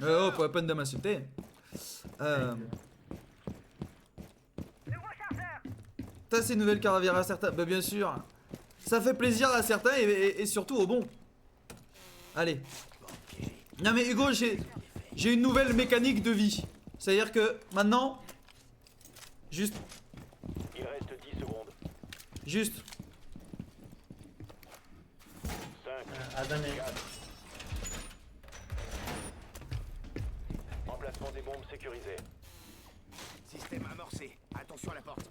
Oh, pas la peine de m'insulter. T'as ces nouvelles caravires à certains. Bah, bien sûr. Ça fait plaisir à certains et surtout aux bons. Allez. Non, mais Hugo, j'ai une nouvelle mécanique de vie. C'est-à-dire que maintenant. Juste. Il reste 10 secondes. Juste. 5, Adam est... 4. Emplacement des bombes sécurisé. Système amorcé. Attention à la porte.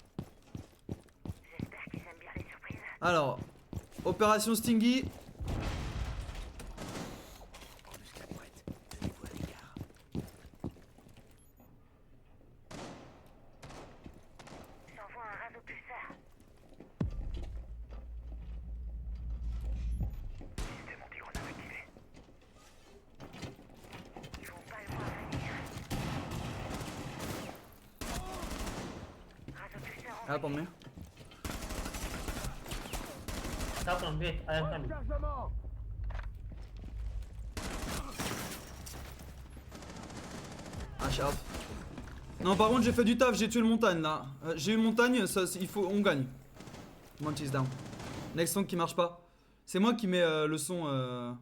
J'espère qu'ils aiment bien les surprises. Alors. Opération Stingy. Embuscade prête. Tenez-vous à l'écart. J'envoie un radopulseur. Système anti-grenade activé. Ils vont pas le voir venir. Radopulseur en Ah, pardon. Stop on B, I am coming. Ah, sharp. Non, par contre, j'ai fait du taf, j'ai tué le montagne là. J'ai eu montagne, ça, il faut, on gagne. Monty's down. Next song qui marche pas. C'est moi qui mets le son.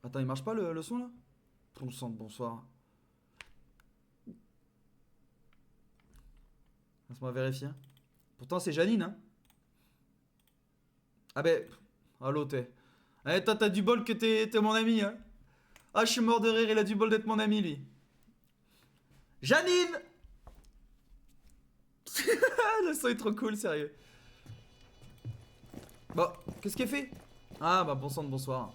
Attends, il marche pas le son là? Bon sang de bonsoir. Laisse-moi vérifier. Pourtant, c'est Janine, hein. Ah ben. Allô, t'es. Eh, toi, t'as du bol que t'es mon ami, hein. Ah, je suis mort de rire, il a du bol d'être mon ami, lui. Janine. Le son est trop cool, sérieux. Bon, qu'est-ce qu'elle fait? Ah, bah, bon sang de bonsoir.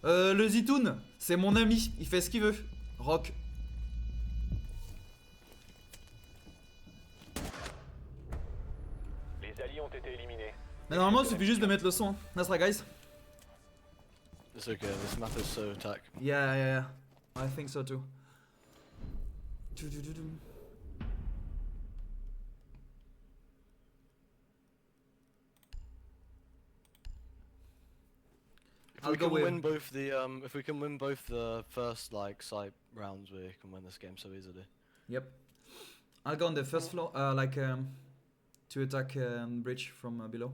Le Zitoun, c'est mon ami, il fait ce qu'il veut. Rock. Les alliés ont été éliminés. Mais normalement, il suffit juste de mettre le son. Hein. That's right, guys. It's okay, this map is so attack. Yeah, yeah, yeah. I think so too. If I'll we go can with- win both the if we can win both the first like site rounds, we can win this game so easily. Yep. I'll go on the first floor, to attack bridge from below.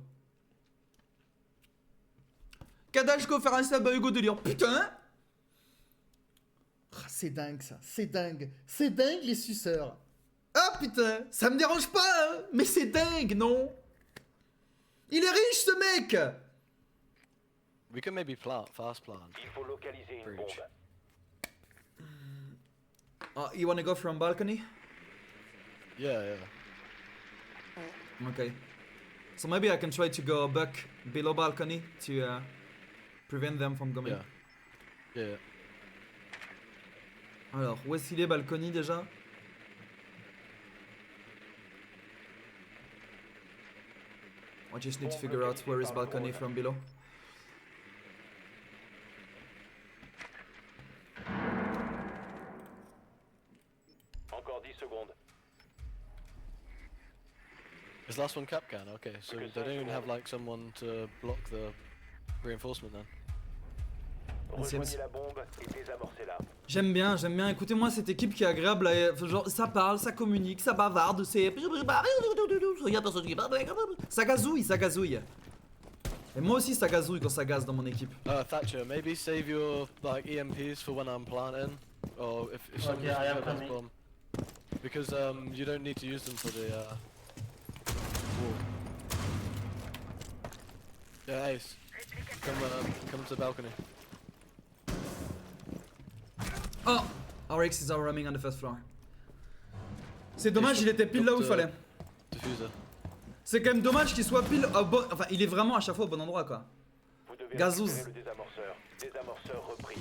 Kadashko faire un stab à Hugo Délire. Putain! Ah, c'est dingue ça, c'est dingue. C'est dingue les suceurs. Ah putain, ça me dérange pas, hein, mais c'est dingue, non? Il est riche ce mec! We can maybe fast plant. Il faut localiser une Breach. bombe. Oh, you wanna go from balcony? Yeah, yeah. Okay. So maybe I can try to go back below balcony to prevent them from coming. Yeah. Yeah. Alors, où est-ce qu'il est balcony déjà? I just need to figure out where is balcony from below. Encore 10 secondes. Is last one Capcan? Okay, so they don't even have like someone to block the reinforcement then. Rejoignez la bombe et désamorcez-la. J'aime bien, écoutez-moi cette équipe qui est agréable, genre ça parle, ça communique, ça bavarde, c'est... Ça gazouille, ça gazouille. Et moi aussi ça gazouille quand ça gaze dans mon équipe. Thatcher, maybe save your like EMPs for when I'm planting, or if someone Okay, I am has a coming. bomb, because you don't need to use them for the wall. Yeah, Ace, come to the balcony. Oh! RX is roaming on the first floor. C'est dommage, il était pile là où il fallait. Diffuser. C'est quand même dommage qu'il soit pile au bon... Enfin, il est vraiment à chaque fois au bon endroit quoi. Vous devez Gazouz. récupérer le désamorceur. Désamorceur repris.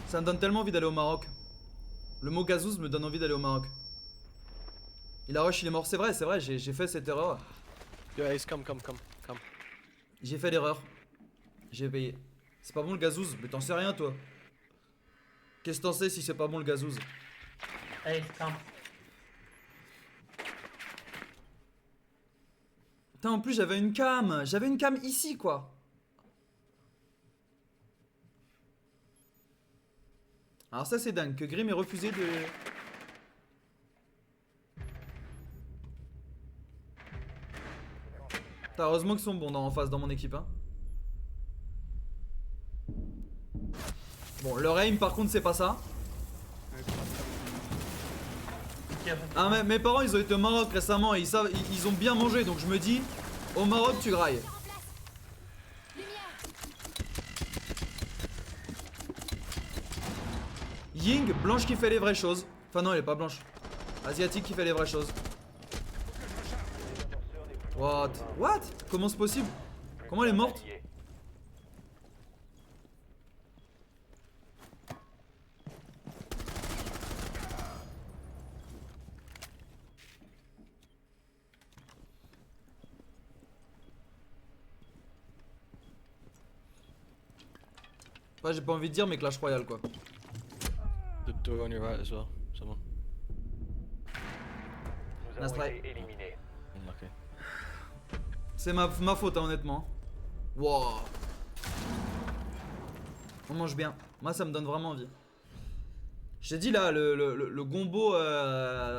Ça me donne tellement envie d'aller au Maroc. Le mot gazouz me donne envie d'aller au Maroc. Il a rush, il est mort, c'est vrai, j'ai fait cette erreur. Yo, Ace, come. J'ai fait l'erreur. J'ai payé. C'est pas bon le gazouz, mais t'en sais rien toi. Qu'est-ce que t'en sais si c'est pas bon le gazouz? Ace, come. Putain, en plus j'avais une cam. J'avais une cam ici quoi. Alors ça c'est dingue, que Grim ait refusé de... Putain, heureusement qu'ils sont bons en face dans mon équipe hein. Bon, leur aim par contre c'est pas ça. Ah mais mes parents ils ont été au Maroc récemment et ils ont bien mangé donc je me dis au Maroc tu grailles. Ying, blanche qui fait les vraies choses. Enfin non elle est pas blanche. Asiatique qui fait les vraies choses. What? What? Comment c'est possible? Comment elle est morte? Enfin, j'ai pas envie de dire mais Clash Royale quoi. The door on your right as well. Someone. Nous Nice avons try. été éliminés. Unlucky. C'est ma faute hein, honnêtement. Wow. On mange bien. Moi ça me donne vraiment envie. Je t'ai dit là le gombo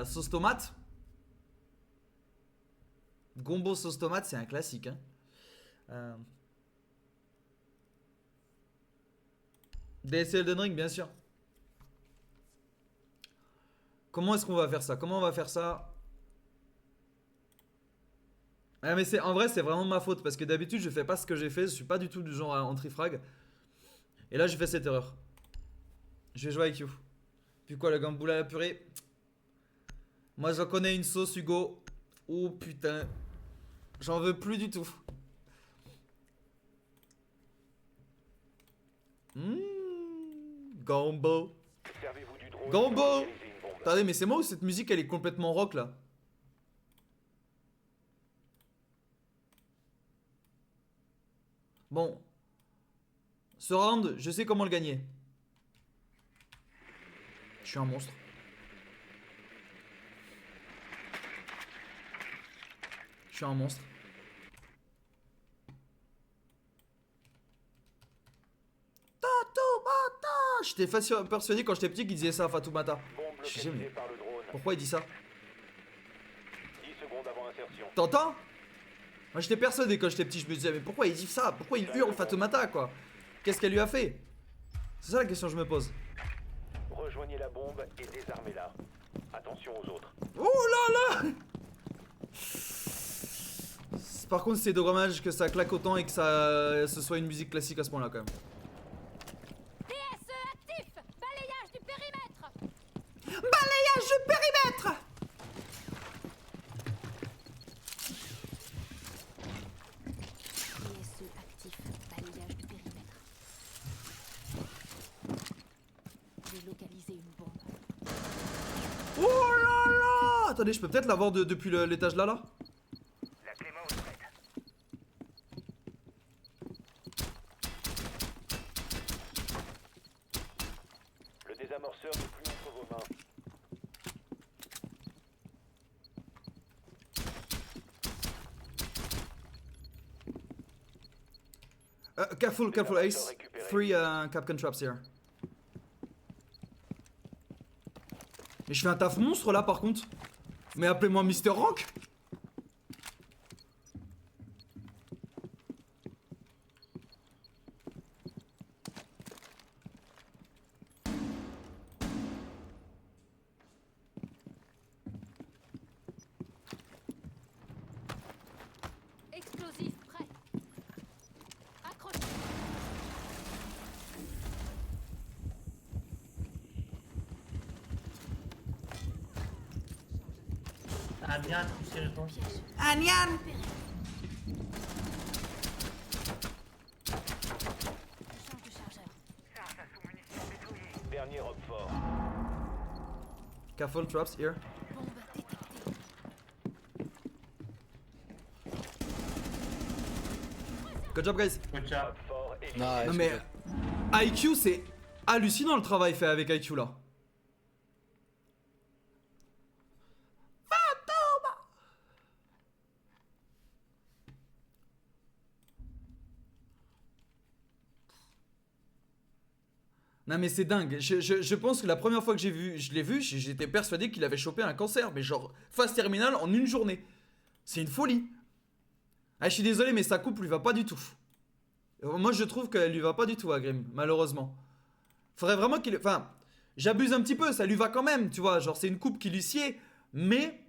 sauce tomate. Gombo sauce tomate c'est un classique hein. DSL Elden Ring bien sûr. Comment est-ce qu'on va faire ça? Comment on va faire ça? Ah mais c'est en vrai c'est vraiment ma faute parce que d'habitude je fais pas ce que j'ai fait, je suis pas du tout du genre à anti-frag. Et là j'ai fait cette erreur. Je vais jouer avec you. Puis quoi le gamboula à la purée? Moi j'en connais une sauce Hugo. Oh putain. J'en veux plus du tout. Gambo. Servez-vous du drone Gambo. pour localiser une bombe. Attendez mais c'est moi ou cette musique elle est complètement rock là? Bon. Ce round, je sais comment le gagner. Je suis un monstre. Je suis un monstre. Fatoumata. J'étais persuadé quand j'étais petit qu'il disait ça à Fatoumata. Bombe Je sais localisée jamais. par le drone. Pourquoi il dit ça? 10 secondes avant insertion. T'entends? Moi j'étais persuadé quand j'étais petit, je me disais mais pourquoi il dit ça? Pourquoi il hurle Fatoumata quoi? Qu'est-ce qu'elle lui a fait? C'est ça la question que je me pose. Rejoignez la bombe et désarmez-la. Attention aux autres. Oh là là! Par contre c'est dommage que ça claque autant et que ça ce soit une musique classique à ce point là quand même. PSE actif. Balayage du périmètre. Balayage de périmètre! PSE actif. Balayage du périmètre. J'ai localisé une bombe. Oh là là! Attendez, je peux peut-être l'avoir depuis l'étage là. La Clémence prête. Le désamorceur n'est plus entre vos mains. Careful Ace. 3 Capcan traps here. Mais je fais un taf monstre là par contre. Mais appelez-moi Mister Rock. Explosif prêt. Accroche. Ah bien touché le ton. Anian. Je change de chargeur. Ça sous munitions déployées. Dernier robe fort. Careful traps here. Bombe détectée. Good job guys. Good job. Robe fort éliminé. Nice. Non good mais job. IQ c'est hallucinant le travail fait avec IQ là. Non mais c'est dingue, je pense que la première fois que je l'ai vu, j'étais persuadé qu'il avait chopé un cancer, mais genre phase terminale en une journée. C'est une folie. Ah je suis désolé mais sa coupe lui va pas du tout. Moi je trouve qu'elle lui va pas du tout à Grim, malheureusement. Faudrait vraiment qu'il... Enfin, j'abuse un petit peu, ça lui va quand même, tu vois, genre c'est une coupe qui lui sied, mais...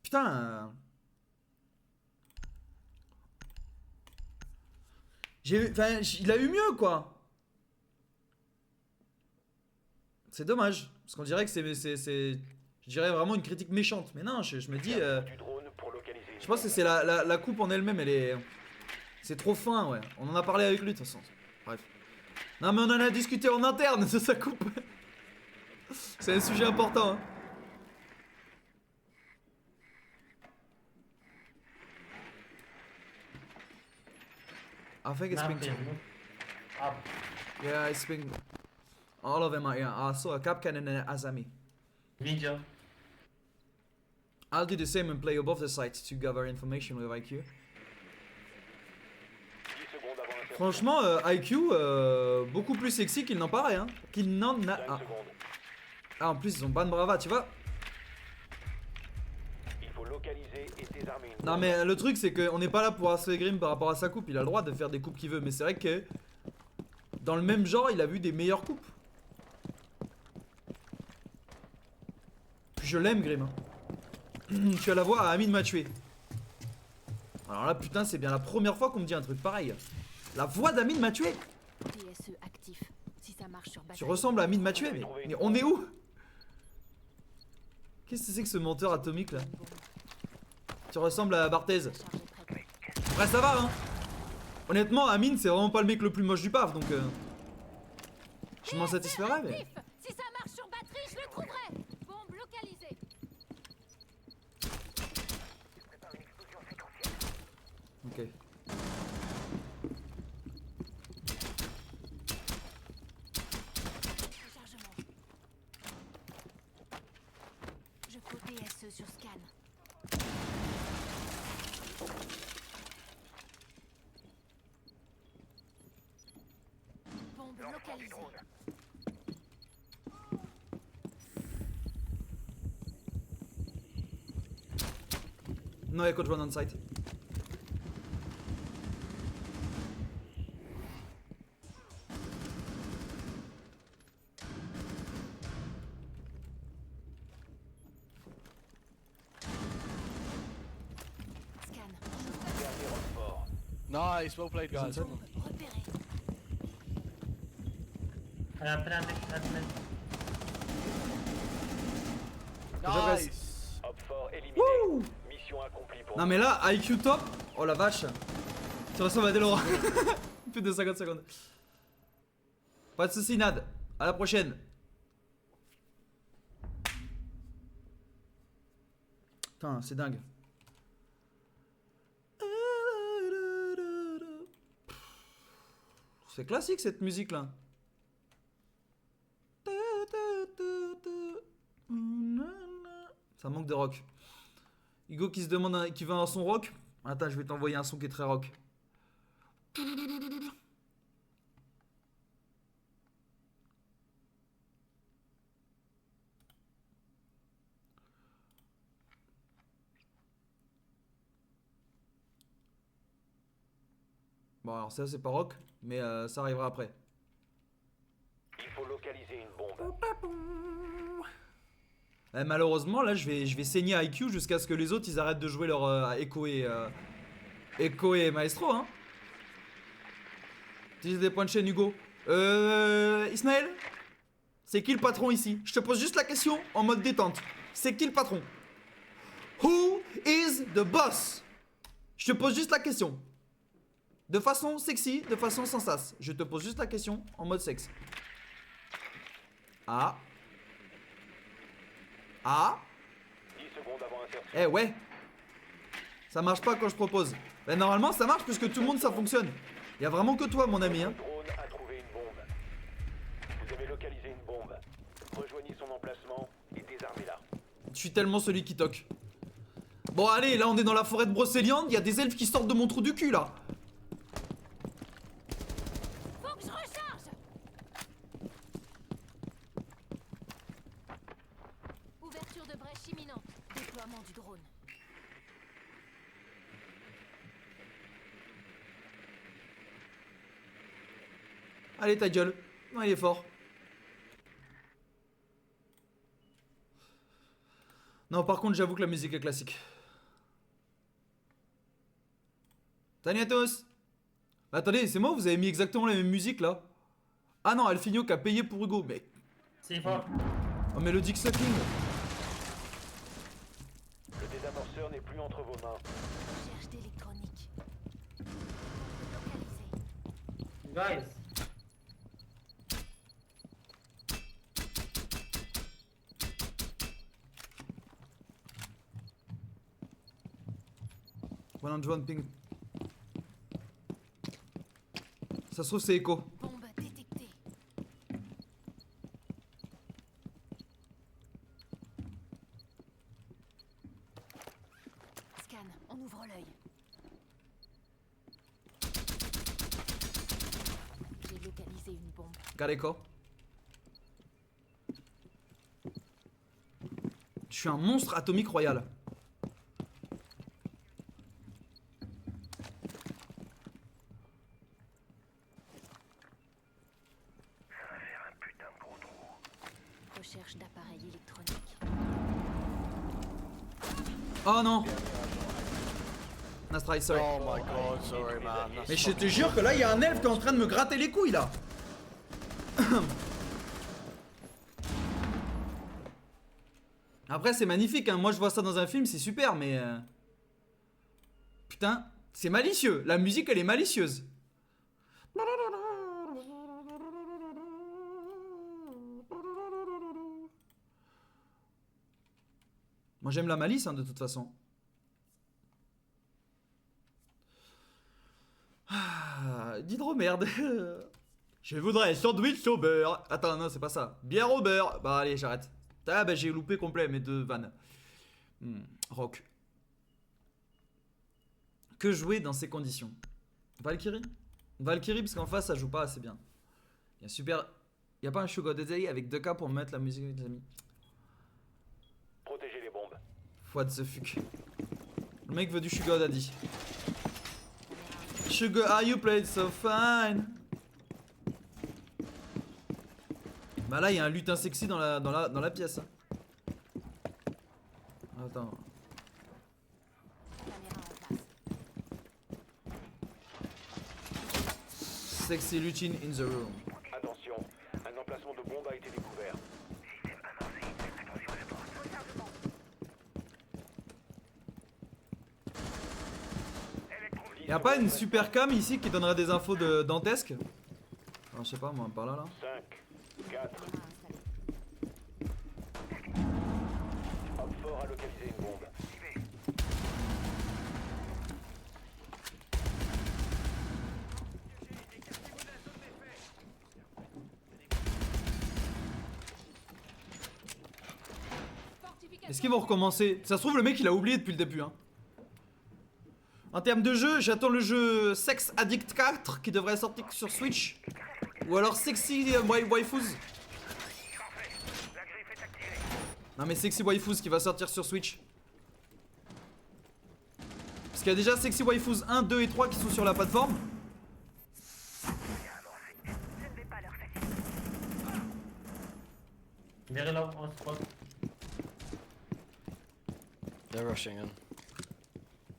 Putain... Enfin, il a eu mieux quoi. C'est dommage, parce qu'on dirait que c'est, je dirais vraiment une critique méchante. Mais non, je me dis, Du drone pour localiser une je pense que bombe. c'est la coupe en elle-même, elle est, c'est trop fin, ouais. On en a parlé avec lui de toute façon. Bref. Non mais on en a discuté en interne de sa coupe. C'est un sujet important. Hein. I think it's pink. Up. Yeah, it's pink. All of them are here. I saw a Capcan and an Azami. Video. I'll do the same and play above the site to gather information with IQ. 10 secondes avant l'insertion. Franchement, IQ, beaucoup plus sexy qu'il n'en paraît, hein. Qu'il n'en a. 5 Ah. secondes. Ah, en plus, ils ont ban brava, tu vois. Il faut localiser et désarmer une Non, bombe. mais le truc, c'est qu'on n'est pas là pour harceler Grim par rapport à sa coupe. Il a le droit de faire des coupes qu'il veut, mais c'est vrai que dans le même genre, il a vu des meilleures coupes. Puis je l'aime, Grim. Hein. Tu as la voix à Amine m'a tué. Alors là, putain, c'est bien la première fois qu'on me dit un truc pareil. La voix d'Amine m'a tué. DSE actif. Si ça marche sur Tu batterie. ressembles à Amine m'a tué, mais on est où? Qu'est-ce que c'est que ce menteur atomique là? Tu ressembles à Barthez. Charge est prête. Ouais, ça va, hein. Honnêtement, Amine, c'est vraiment pas le mec le plus moche du paf, donc je m'en satisferais, mais... Actif. Si ça marche sur batterie, je le trouverai. Bombe localisée. Ok. Rechargement. Je faut DSE sur scan. Bombe localisée. No echo drone on site. Scan. Dernier renfort. Nice, well played, guys. Inside. Repéré. Planning. Nice. Hop fort éliminé. Wouh. Mission accomplie pour Non mais là, IQ top. Oh la vache. Tu ressembles à Delora. Plus de 50 secondes. Pas de soucis, Nad. À la prochaine. Putain, c'est dingue. C'est classique cette musique là. Ça manque de rock. Hugo qui se demande qui veut un son rock. Attends, je vais t'envoyer un son qui est très rock. Bon alors ça c'est pas rock, mais ça arrivera après. Il faut localiser une bombe. Malheureusement là je vais saigner IQ jusqu'à ce que les autres ils arrêtent de jouer leur Echo et Maestro hein. Utilise des points de chaîne Hugo. Ismaël, c'est qui le patron ici? Je te pose juste la question en mode détente. C'est qui le patron? Who is the boss? Je te pose juste la question. De façon sexy, de façon sans sas. Je te pose juste la question en mode sexe. Ah. Ah. 10 secondes avant insertion. Eh ouais. Ça marche pas quand je propose. Ben normalement ça marche puisque tout le monde ça fonctionne. Y a vraiment que toi mon ami hein. Le drone a trouvé une bombe. Vous avez localisé une bombe. Rejoignez son emplacement et désarmez-la. Je suis tellement celui qui toque. Bon allez, là on est dans la forêt de Brocéliande, y a des elfes qui sortent de mon trou du cul là. Faut que je recharge. Allez, ta gueule. Non, il est fort. Non, par contre, j'avoue que la musique est classique. Salut à tous. Attendez, c'est moi, vous avez mis exactement la même musique là? Ah non, Alfinio qui a payé pour Hugo, mec. C'est fort. Oh, Melodic Sucking. Le désamorceur n'est plus entre vos mains. Recherche d'électronique. Localisé. Guys. One ping. Ça se trouve, c'est Echo. Bombe détectée. Scan, on ouvre l'œil. J'ai localisé une bombe. Got Echo. Je suis un monstre atomique royal. Recherche d'appareils électroniques. Oh non. Nice try, sorry. Oh my god, sorry man. That's Mais je te jure que là, il y a un elfe qui est en train de me gratter les couilles là. Après, c'est magnifique, hein. Moi je vois ça dans un film, c'est super, mais. Putain, c'est malicieux. La musique, elle est malicieuse. Moi j'aime la malice, hein, de toute façon. Ah, d'hydromerde. Je voudrais sandwich au beurre. Attends, non, c'est pas ça. Bière au beurre. Bah allez, j'arrête. Ah bah j'ai loupé complet mes deux vannes. Rock. Que jouer dans ces conditions? Valkyrie? Valkyrie parce qu'en face ça joue pas assez bien. Il y a super... Il y a pas un Sugar Daddy avec 2K pour mettre la musique des amis. Protégez les bombes. What the fuck. Le mec veut du Sugar Daddy. Sugar, are you played so fine? Bah là il y a un lutin sexy dans la pièce. Hein. Attends. Caméra en place. Sexy lutin in the room. Attention, un emplacement de bombe a été découvert. Y'a pas une super cam ici qui donnerait des infos de dantesques? Alors, je sais pas moi, par là là. 5, 4, Caméra installée. Hop fort a localisé une bombe. Est-ce qu'ils vont recommencer? Ça se trouve le mec il a oublié depuis le début hein. En termes de jeu, j'attends le jeu Sex Addict 4 qui devrait sortir sur Switch. Ou alors Sexy Waifus. Non mais Sexy Waifus qui va sortir sur Switch. Parce qu'il y a déjà Sexy Waifus 1, 2 et 3 qui sont sur la plateforme. Very low on spot. They're rushing in.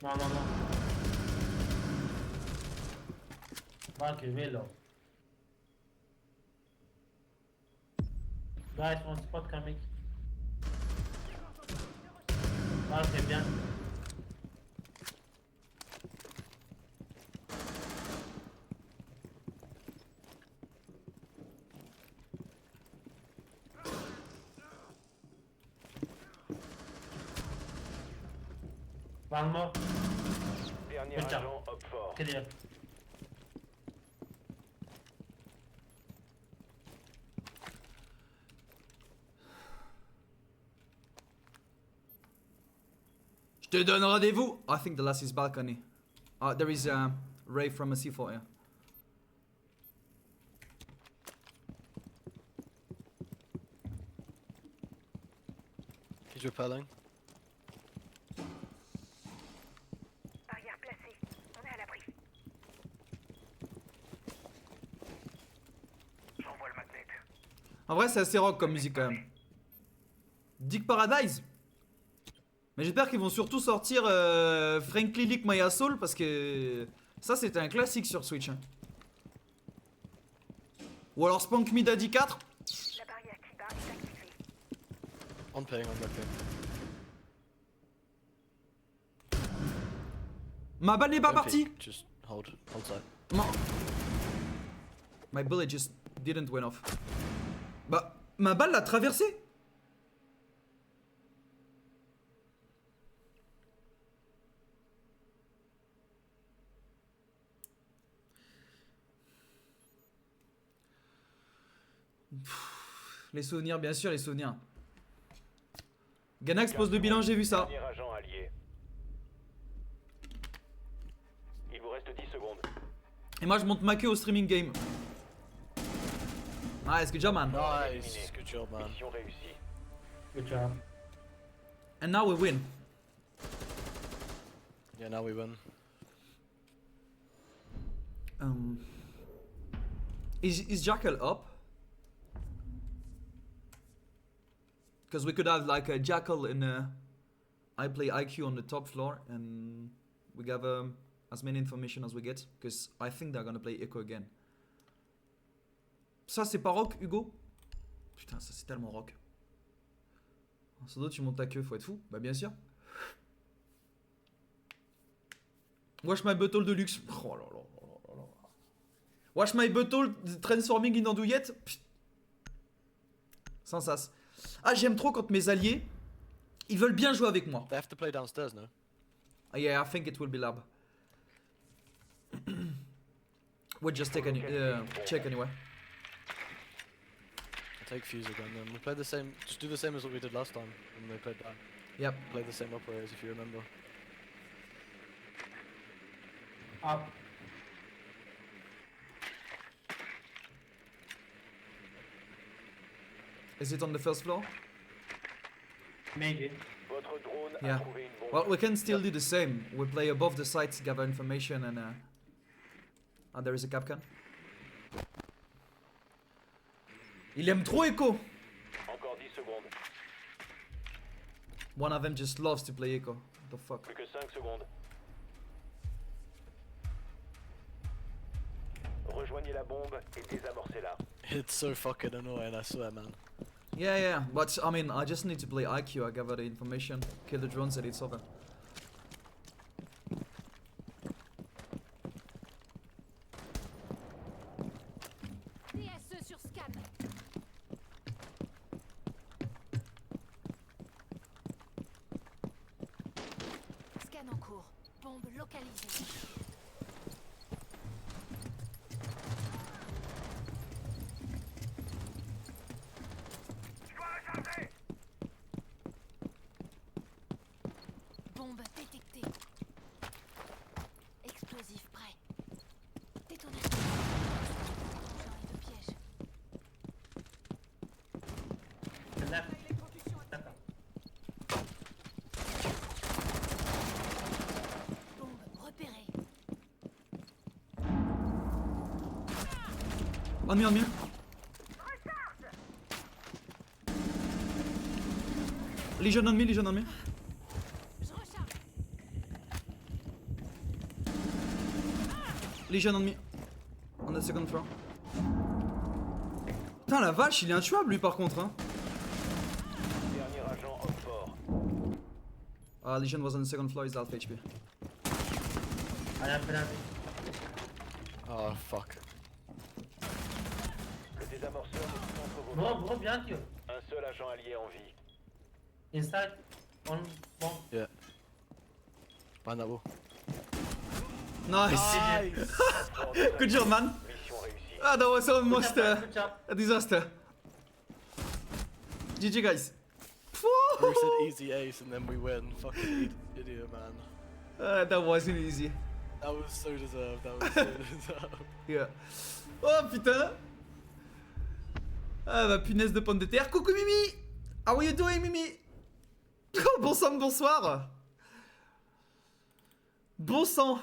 Non, non, non. Mark, very low. Guys, on spot coming. Mark, c'est bien. One more. Dernier Good job. agent, hop fort. Clear. Je te donne rendez-vous. I think the last is balcony. There is a ray from a C4 here. He's repelling. Barrière placée. On est à l'abri. En vrai, c'est assez rock comme musique quand même. Dick Paradise. Mais j'espère qu'ils vont surtout sortir Frankly Lick My Asshole parce que ça c'était un classique sur Switch. Hein. Ou alors Spank Me Daddy 4. La barrière qui barre est activée. On ping, on looking. Ma balle n'est pas Don't partie. peek, just hold tight. My bullet just didn't went off. Bah, ma balle l'a traversé. Les souvenirs, bien sûr, les souvenirs. Ganax pose le bilan, j'ai vu ça. Dernier agent allié. Il vous reste 10 secondes. Et moi, je monte ma queue au streaming game. Nice, good job, man. Nice, good job, man. Mission réussie. Good job. And now we win. Yeah, now we win. Is Jackal up? Because we could have like a Jackal in I play IQ on the top floor and we gather as many information as we get. Because I think they're gonna play Echo again. Ça c'est pas rock, Hugo? Putain, ça c'est tellement rock. Sans doute tu montes ta queue, faut être fou. Bah bien sûr. Wash my butthole de luxe. Oh là là là là là. Wash my butthole transforming in andouillette. Pfft. Sans sas. Ah, j'aime trop quand mes alliés, ils veulent bien jouer avec moi. They have to play downstairs now. Yeah, I think it will be lab. We'll just take check anyway. I'll take Fuse again then. We play the same, just do the same as what we did last time when they played down. Yep. Play the same operators if you remember. Up. Is it on the first floor? Maybe. Votre drone Yeah. a trouvé une bombe. Well, we can still do the same. We play above the sites, gather information, and there is a Capcan. Il aime trop Echo. Encore 10 secondes. One of them just loves to play Echo. What the fuck? Plus que 5 secondes. Rejoignez la bombe et désamorcez-la. It's so fucking annoying, I swear, man. Yeah, but I mean, I just need to play IQ. I gather the information, kill the drones, and it's over. DSE sur scan. Scan en cours. Bombe localisée. Bombe détectée. Explosif prêt. Détonateur. Engin et de piège. Left. D'accord. Bombe repérée. On me. Legion on me, Legion on me. Je recharge. Legion on me. On the second floor. Putain, la vache, il est intuable lui par contre. Hein. Dernier agent homme fort. Legion was on the second floor, he's half HP. I have penalty. Oh, fuck. Le désamorceur est contre vos Bro, mains. bro, behind you. Un seul agent allié en vie. Inside. On bomb. Yeah. Behind that wall. Nice! Good job, man! Mission réussie. Ah, that was almost Good job. a disaster. GG, guys. We said easy ace and then we win. Fucking idiot, man. That wasn't easy. That was so deserved. That was so deserved. Yeah. Oh putain! Ah bah punaise de pomme de terre. Coucou Mimi! How are you doing, Mimi? Oh, bon sang, bonsoir! Bon sang!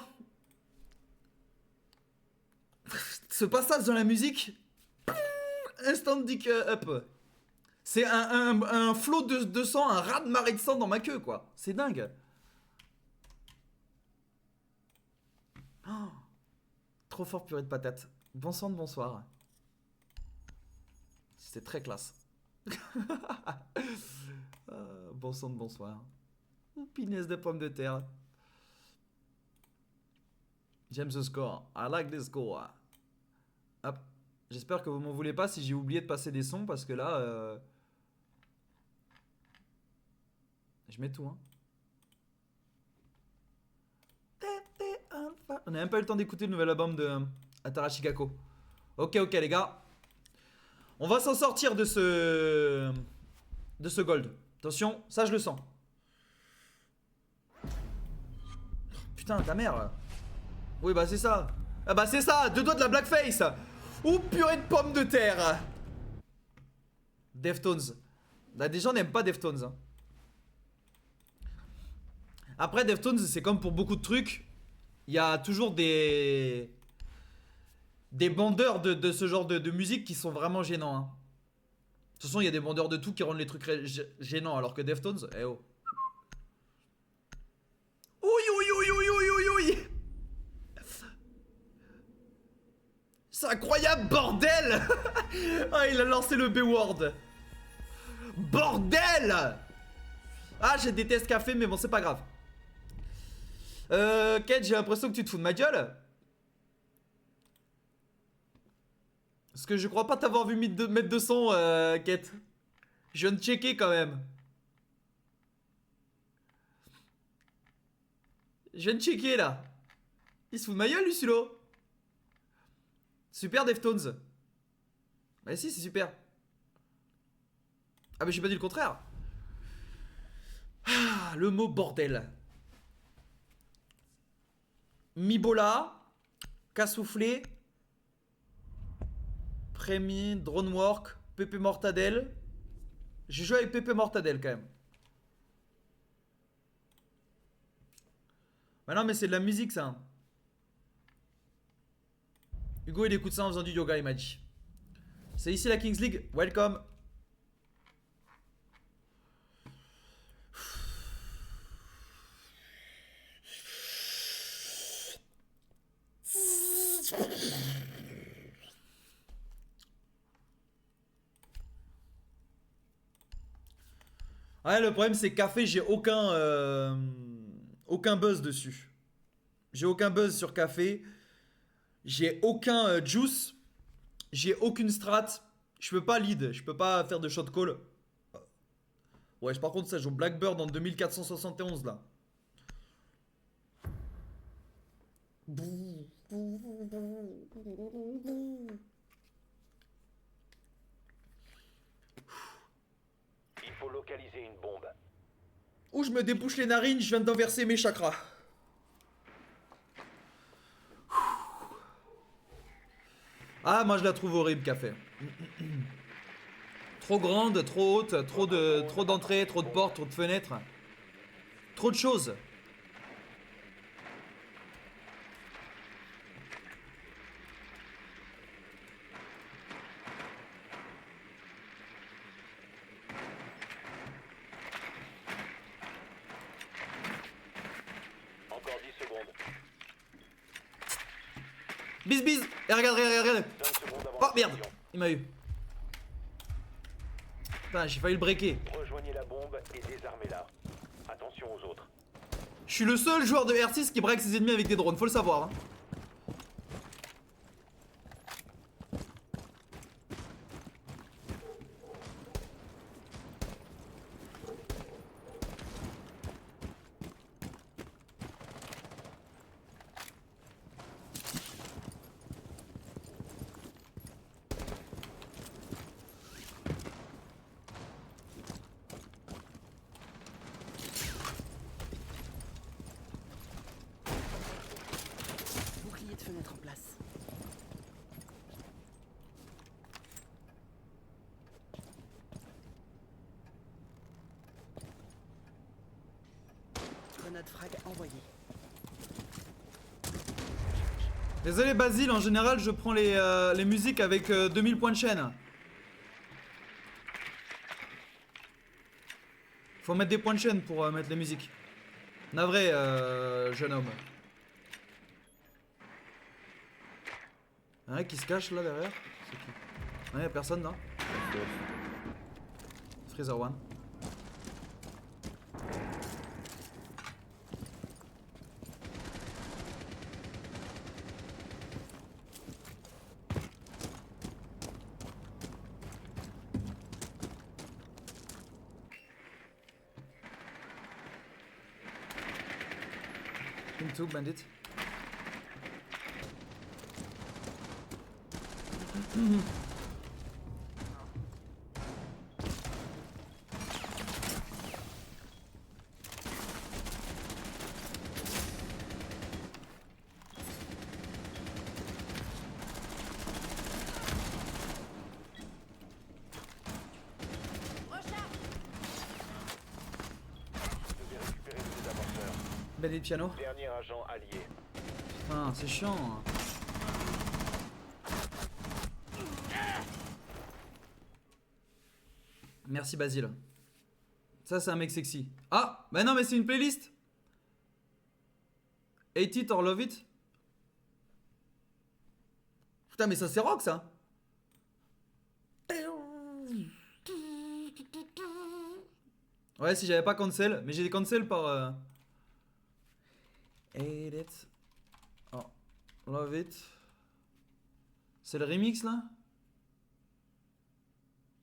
Ce passage dans la musique. instant dick up. C'est un flot de sang, un raz de marée de sang dans ma queue, quoi. C'est dingue. Oh, trop fort purée de patates. Bon sang de bonsoir. C'est très classe. Bon sang de bonsoir. Pinaise de pommes de terre. J'aime ce score. I like this score. Hop. J'espère que vous m'en voulez pas si j'ai oublié de passer des sons parce que là... Je mets tout, hein. On a même pas eu le temps d'écouter le nouvel album de Atarashi Kako. Ok, les gars. On va s'en sortir de ce gold. Attention, ça je le sens. Putain, ta mère. Oui, bah c'est ça. Ah bah c'est ça, 2 doigts de la blackface. Ou purée de pommes de terre. Deftones. Bah, des gens n'aiment pas Deftones. Hein. Après, Deftones, c'est comme pour beaucoup de trucs. Il y a toujours des bandeurs de ce genre de musique qui sont vraiment gênants. Hein. De toute façon, il y a des bandeurs de tout qui rendent les trucs gênants. Alors que Deftones, eh oh. Oui. C'est incroyable, bordel. Ah, il a lancé le B-word. Bordel. Ah, je déteste café, mais bon, c'est pas grave. Kate, j'ai l'impression que tu te fous de ma gueule. Parce que je crois pas t'avoir vu mettre de son, Kate. Je viens de checker quand même. Je viens de checker là. Il se fout de ma gueule, Luculo. Super Deftones. Bah si, c'est super. Ah mais j'ai pas dit le contraire. Ah, le mot bordel. Mibola, Cassoufflé, Premier, Dronework, Pepe Mortadelle. J'ai joué avec Pepe Mortadelle quand même. Bah non mais c'est de la musique ça. Hugo il écoute ça en faisant du yoga, il m'a dit. C'est ici la Kings League, welcome. Ouais, le problème c'est que café, j'ai aucun buzz dessus. J'ai aucun buzz sur café. J'ai aucun juice. J'ai aucune strat. Je peux pas lead. Je peux pas faire de shot call. Ouais, par contre, ça joue Blackbird en 2471 là. Il faut localiser une bombe. Ouh, je me débouche les narines, je viens d'en verser mes chakras. Ah, moi je la trouve horrible, café. Trop grande, trop haute, trop d'entrées, trop de portes, trop de fenêtres. Trop de choses. Encore 10 secondes. Bis. Et regarde. 5 secondes avant Oh la merde, mission. il m'a eu. Putain, j'ai failli le breaker. Rejoignez la bombe et désarmez-la. Attention aux autres. Je suis le seul joueur de R6 qui break ses ennemis avec des drones, faut le savoir. Hein. Bouclier de fenêtre en place. Grenade frag envoyée. Désolé Basile, en général je prends les musiques avec 2000 points de chaîne. Faut mettre des points de chaîne pour mettre les musiques. Navré, jeune homme. Y'a un mec qui se cache là derrière. C'est qui? Ouais, y'a personne là. Freezer One. Ping 2, bandit. Vous devez récupérer le désamorceur. Bandit piano. Dernier agent allié. Ah, c'est chiant. Hein. Merci Basile. Ça c'est un mec sexy. Ah, bah non mais c'est une playlist. Hate it or love it. Putain mais ça c'est rock ça. Ouais si j'avais pas cancel, mais j'ai des cancel par Hate it. Oh, love it. C'est le remix là?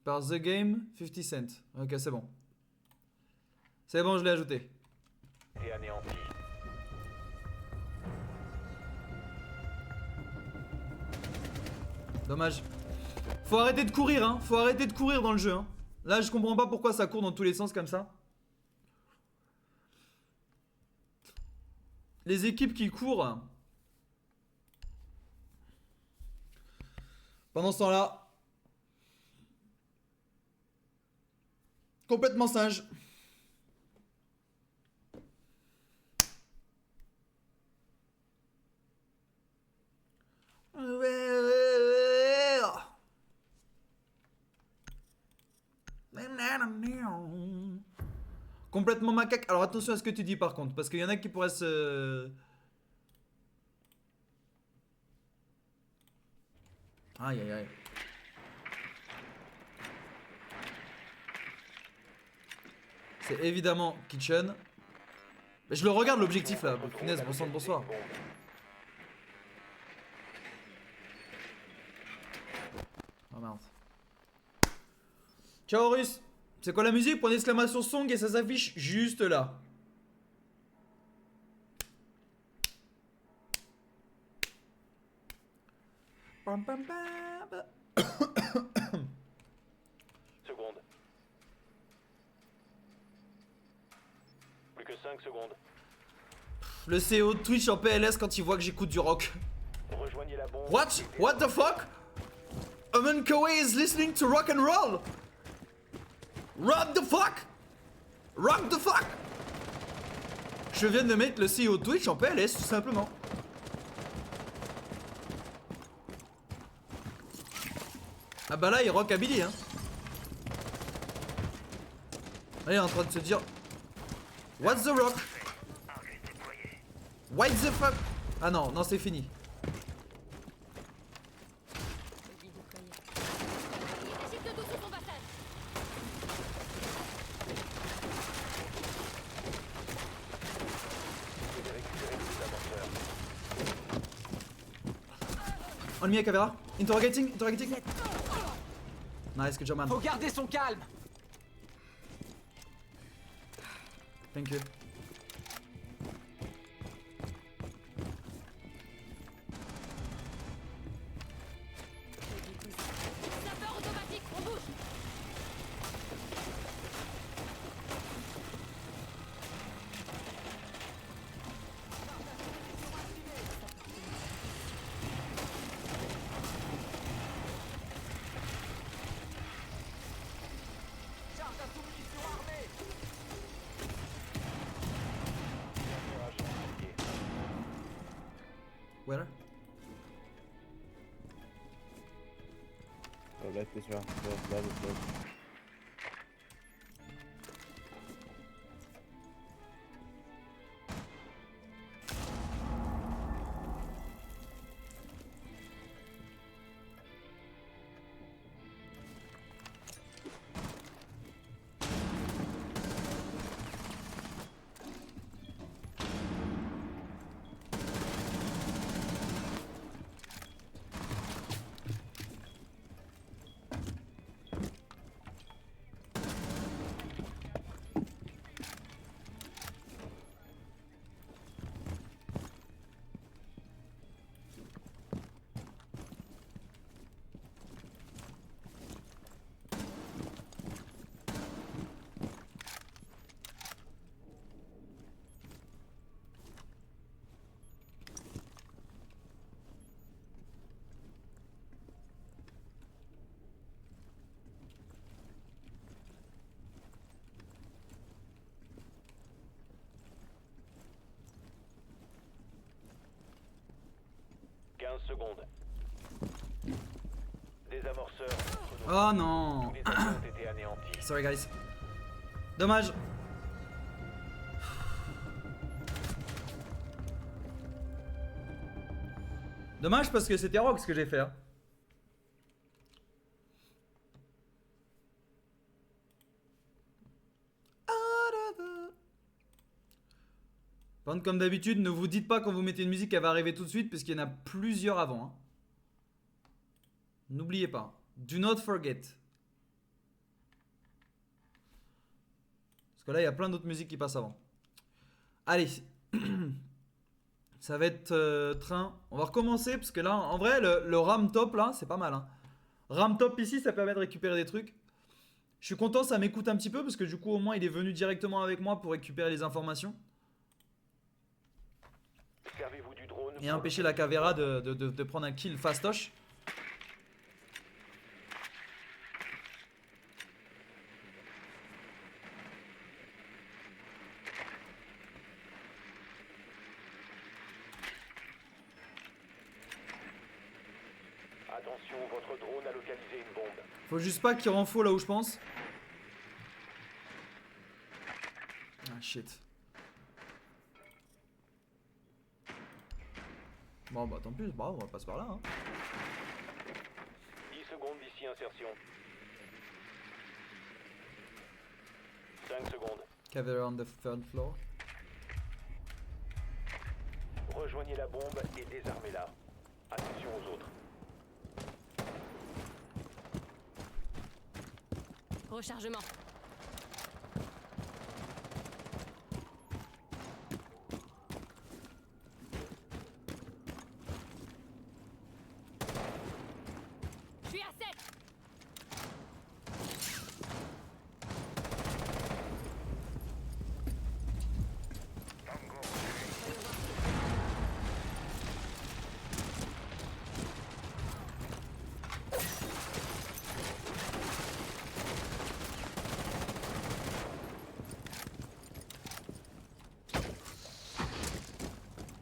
Par The Game 50 Cent. Ok, c'est bon. C'est bon, je l'ai ajouté. Et anéanti. Dommage. Faut arrêter de courir, hein. Faut arrêter de courir dans le jeu, hein. Là, je comprends pas pourquoi ça court dans tous les sens comme ça. Les équipes qui courent. Pendant ce temps-là. Complètement singe. Complètement macaque. Alors attention à ce que tu dis par contre, parce qu'il y en a qui pourraient se... Aïe aïe aïe. C'est évidemment Kitchen. Mais je le regarde l'objectif là, punaise, bon sang de bonsoir. Oh merde. Ciao Russe. C'est quoi la musique? Point d'exclamation song et ça s'affiche juste là. Pam, pam, pam. Secondes. Plus que 5 secondes. Le CEO de Twitch en PLS quand il voit que j'écoute du rock. Rejoignez la bombe. What the fuck? Aman Koei is listening to rock and roll. Rock the fuck? Rock the fuck? Je viens de mettre le CEO de Twitch en PLS tout simplement. Ah bah là il rockabilly hein. Là il est en train de se dire what's the rock? What the fuck? Ah non, non c'est fini. Agite de dos sur ton passage. Vous devez récupérer le désamorceur. Enemy à caméra. Interrogating. Nice, good job man. Faut garder son calme. Thank you. Sapeur automatique, on bouge. Charge à sous-munition armée. Dernier agent allié. Where? secondes. Désamorceur. Oh non. Tous les avions ont été anéantis. Sorry guys. Dommage. Dommage parce que c'était rock ce que j'ai fait. Hein. Par contre, comme d'habitude, ne vous dites pas quand vous mettez une musique qu'elle va arriver tout de suite, parce qu'il y en a plusieurs avant. Hein. N'oubliez pas. Do not forget. Parce que là, il y a plein d'autres musiques qui passent avant. Allez. Ça va être train. On va recommencer, parce que là, en vrai, le RAM top, là, c'est pas mal. Hein. RAM top ici, ça permet de récupérer des trucs. Je suis content, ça m'écoute un petit peu, parce que du coup, au moins, il est venu directement avec moi pour récupérer les informations. Servez-vous du drone Et empêcher la Caveira de prendre un kill fastoche. Attention, votre drone a localisé une bombe. Faut juste pas qu'il renfo là où je pense. Ah shit. Bon bah tant pis, bravo, on passe par là. Hein. 10 secondes d'ici insertion. 5 secondes. Caveira on the third floor. Rejoignez la bombe et désarmez-la. Attention aux autres. Rechargement. Je suis à sec.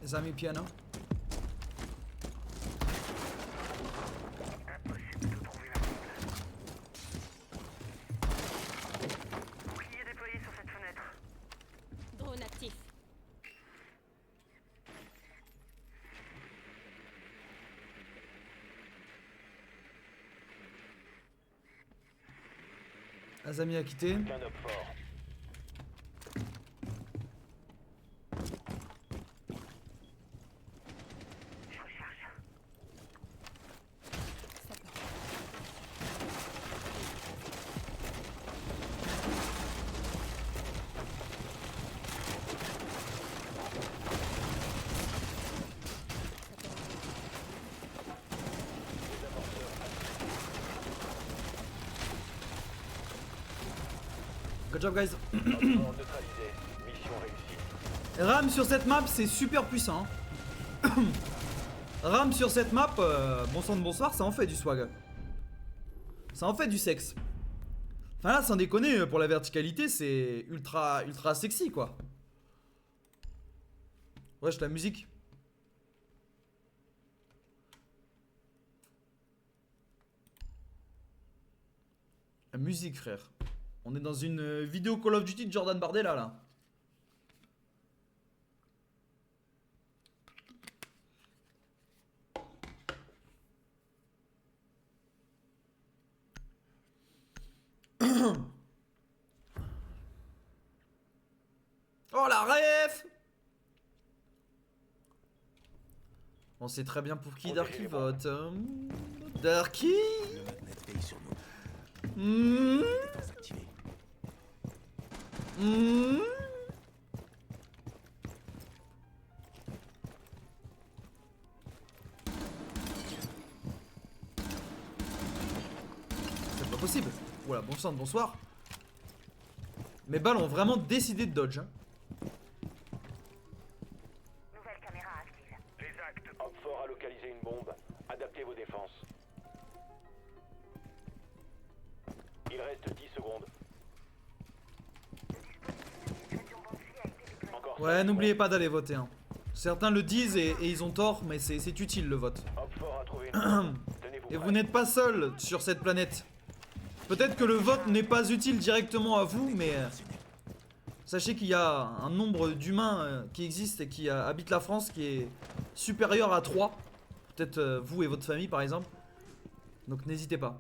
Les amis piano. Bouclier déployé sur cette fenêtre. Drone actif. Azami a quitté. Qu'un up fort. Je recharge. Good job guys. Drone neutralisé. Mission réussie. RAM sur cette map c'est super puissant. Hein. RAM sur cette map, bon sang de bonsoir, ça en fait du swag. Ça en fait du sexe. Enfin là sans déconner, pour la verticalité c'est ultra sexy quoi. Wesh la musique. La musique frère. On est dans une vidéo Call of Duty de Jordan Bardella là. Oh la ref. On sait très bien pour qui Darky vote. Darky. Le magnet veille sur nous. Défense activée. C'est pas possible. Voilà, bon sang, bonsoir. Mes balles ont vraiment décidé de dodge. Hein. Nouvelle caméra active. Les actes. Homme fort a localisé une bombe. Adaptez vos défenses. Il reste 10 secondes. Le dispositif de dissuasion Banshee a été déployé. Encore Ouais, 5 n'oubliez secondes. pas d'aller voter. Hein. Certains le disent et ils ont tort, mais c'est utile le vote. Hop fort a trouvé une bombe. Tenez-vous Et prêts. vous n'êtes pas seul sur cette planète. Peut-être que le vote n'est pas utile directement à vous, mais sachez qu'il y a un nombre d'humains qui existent et qui habitent la France qui est supérieur à 3. Peut-être vous et votre famille par exemple. Donc n'hésitez pas.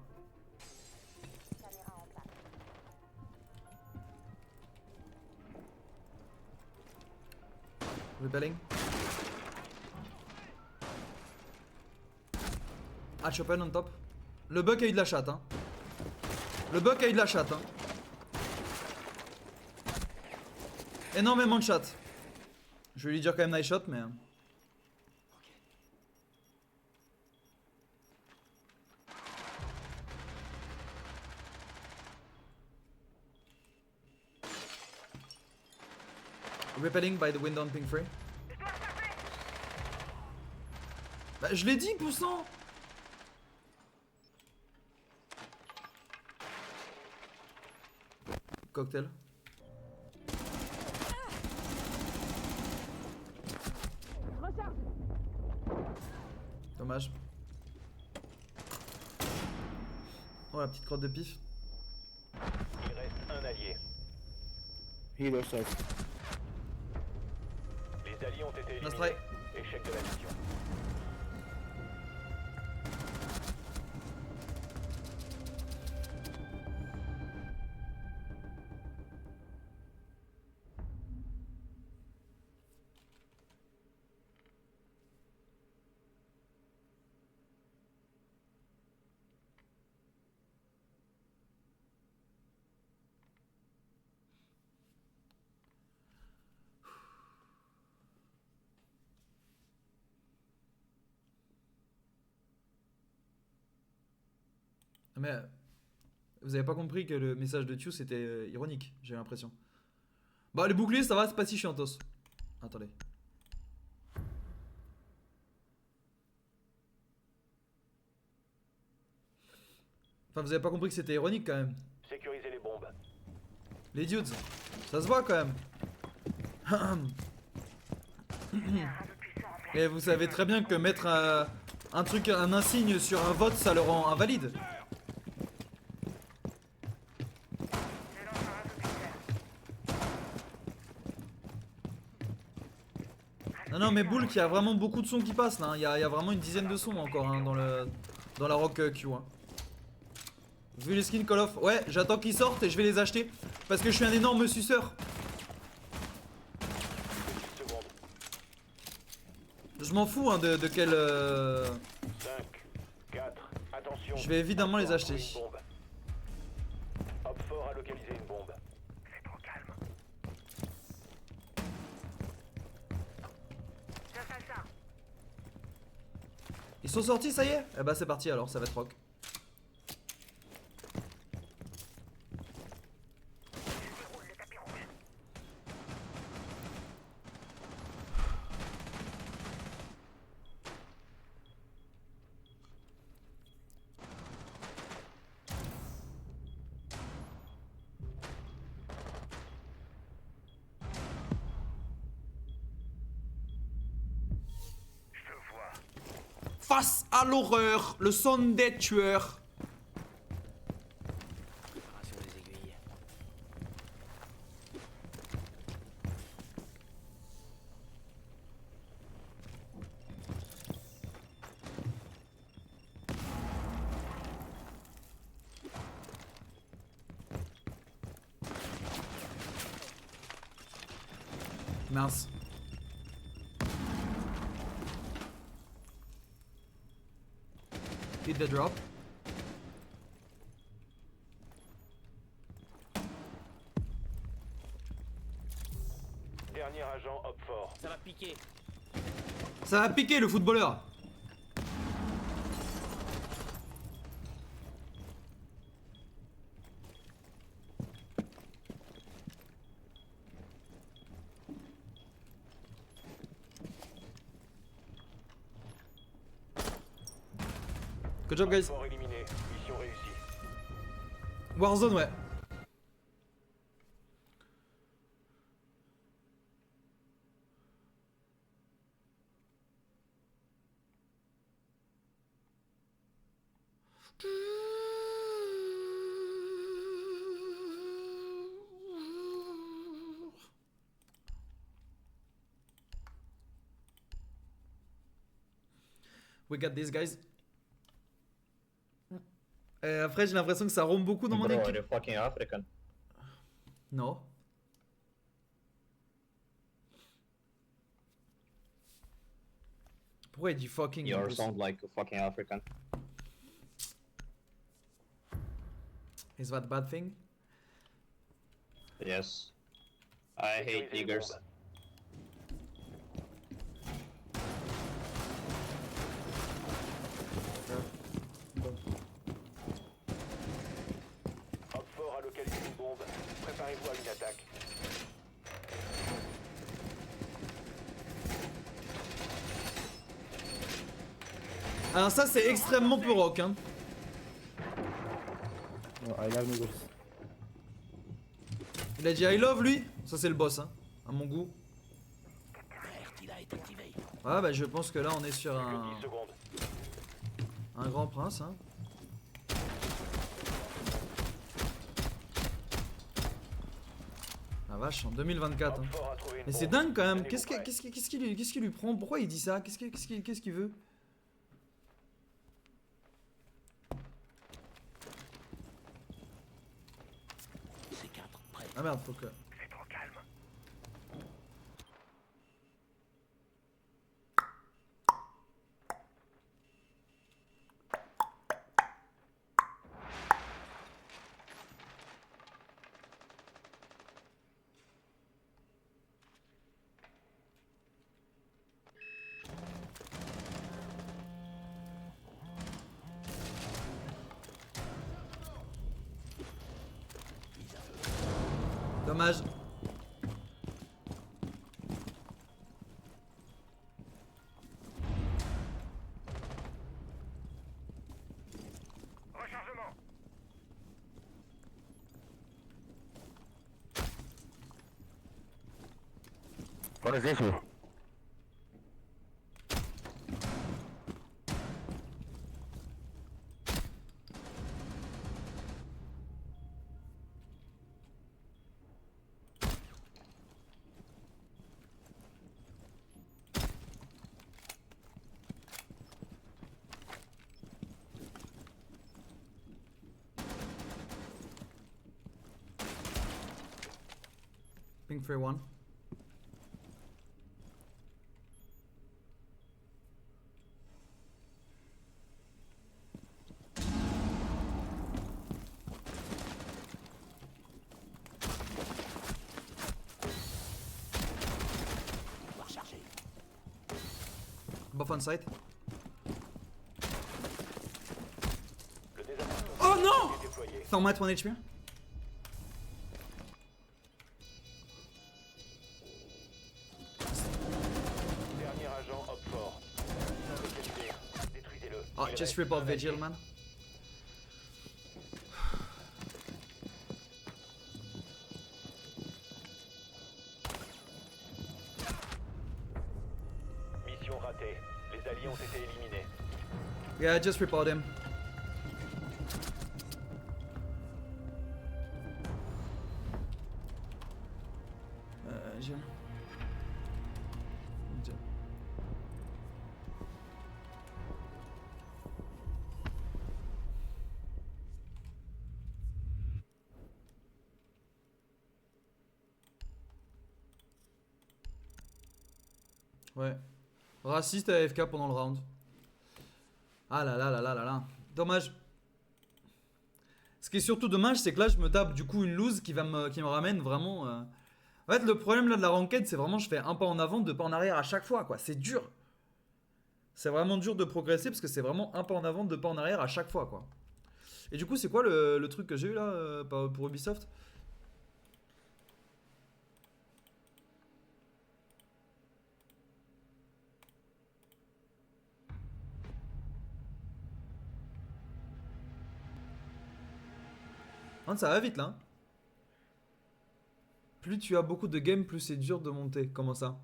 Rebelling. Ah, Chopin on top. Le Buck a eu de la chatte, hein. Le Buck a eu de la chatte, hein. Énormément de chatte. Je vais lui dire quand même nice shot, mais. Repelling by the window on ping free. Bah, je l'ai dit, poussant. Cocktail. Dommage. Oh, la petite crotte de pif. Il reste un allié. Healer safe. Les alliés ont été Nice éliminés. try. Échec de la mission. Mais vous avez pas compris que le message de Tius c'était ironique, j'ai l'impression. Bah les boucliers ça va, c'est pas si chiantos. Attendez. Enfin vous avez pas compris que c'était ironique quand même. Sécurisez les bombes. Les dudes, ça se voit quand même. Et vous savez très bien que mettre un truc, un insigne sur un vote ça le rend invalide. Non mais Bull qu'il y a vraiment beaucoup de sons qui passent là, hein. Il y a vraiment une dizaine de sons encore hein, dans la rock queue hein. Vu les skins Call of, ouais j'attends qu'ils sortent et je vais les acheter. Parce que je suis un énorme suceur. 10 secondes. Je m'en fous hein, de quel... 5, 4, attention. Je vais évidemment les Hop fort a acheter. trouvé une bombe. Hop fort a localisé une bombe. C'est trop calme. J'assassin. Ils sont sortis ça y est? Eh bah c'est parti alors, ça va être rock. Je déroule le tapis rouge. Face à l'horreur, le son des tueurs. Sur les aiguilles. Mince. Hit the drop. Dernier agent hop fort. Ça va piquer. Ça va piquer le footballeur. Good job Hop guys. fort éliminé. Mission réussie. Warzone ouais. We got these guys. Après, j'ai l'impression que ça rompt beaucoup dans mon Bro, are équipe. you fucking African? Non. Pourquoi il dit fucking en You plus? sound like a fucking African. Is that bad thing? Yes. I hate Sécurisez les niggers. bombes. Hop fort a localisé une bombe. Préparez-vous à une attaque. Alors ça c'est extrêmement peu rock hein. Il a dit I love lui. Ça c'est le boss hein, à mon goût. Ah bah je pense que là on est sur Plus que 10 secondes. un grand prince hein. La vache en 2024 hein. Hop fort a trouvé une Mais c'est bombe. dingue quand même, Tenez-vous qu'est-ce prêts. qui lui prend? Pourquoi il dit ça? Qu'est-ce qu'il veut? Ah merde, faut que... C'est trop calme. Dommage. Rechargement. What is this? Pink 3-1. Buff on site. Le désavantage Oh non! est déployé. Thermite 1 HP. Dernier agent hop fort. Localisé. Détruisez-le. Oh, Il just reste report un Vigil allié. man. Mission ratée. Les alliés ont été éliminés. Yeah, just report him. J'ai... Ouais. Raciste à AFK pendant le round. Ah là là là là là là. Dommage. Ce qui est surtout dommage, c'est que là je me tape du coup une lose qui me ramène vraiment. En fait, le problème là de la ranked, c'est vraiment je fais un pas en avant, deux pas en arrière à chaque fois quoi. C'est dur. C'est vraiment dur de progresser parce que c'est vraiment un pas en avant, deux pas en arrière à chaque fois quoi. Et du coup, c'est quoi le truc que j'ai eu là pour Ubisoft? Ça va vite là. Hein. Plus tu as beaucoup de games, plus c'est dur de monter. Comment ça?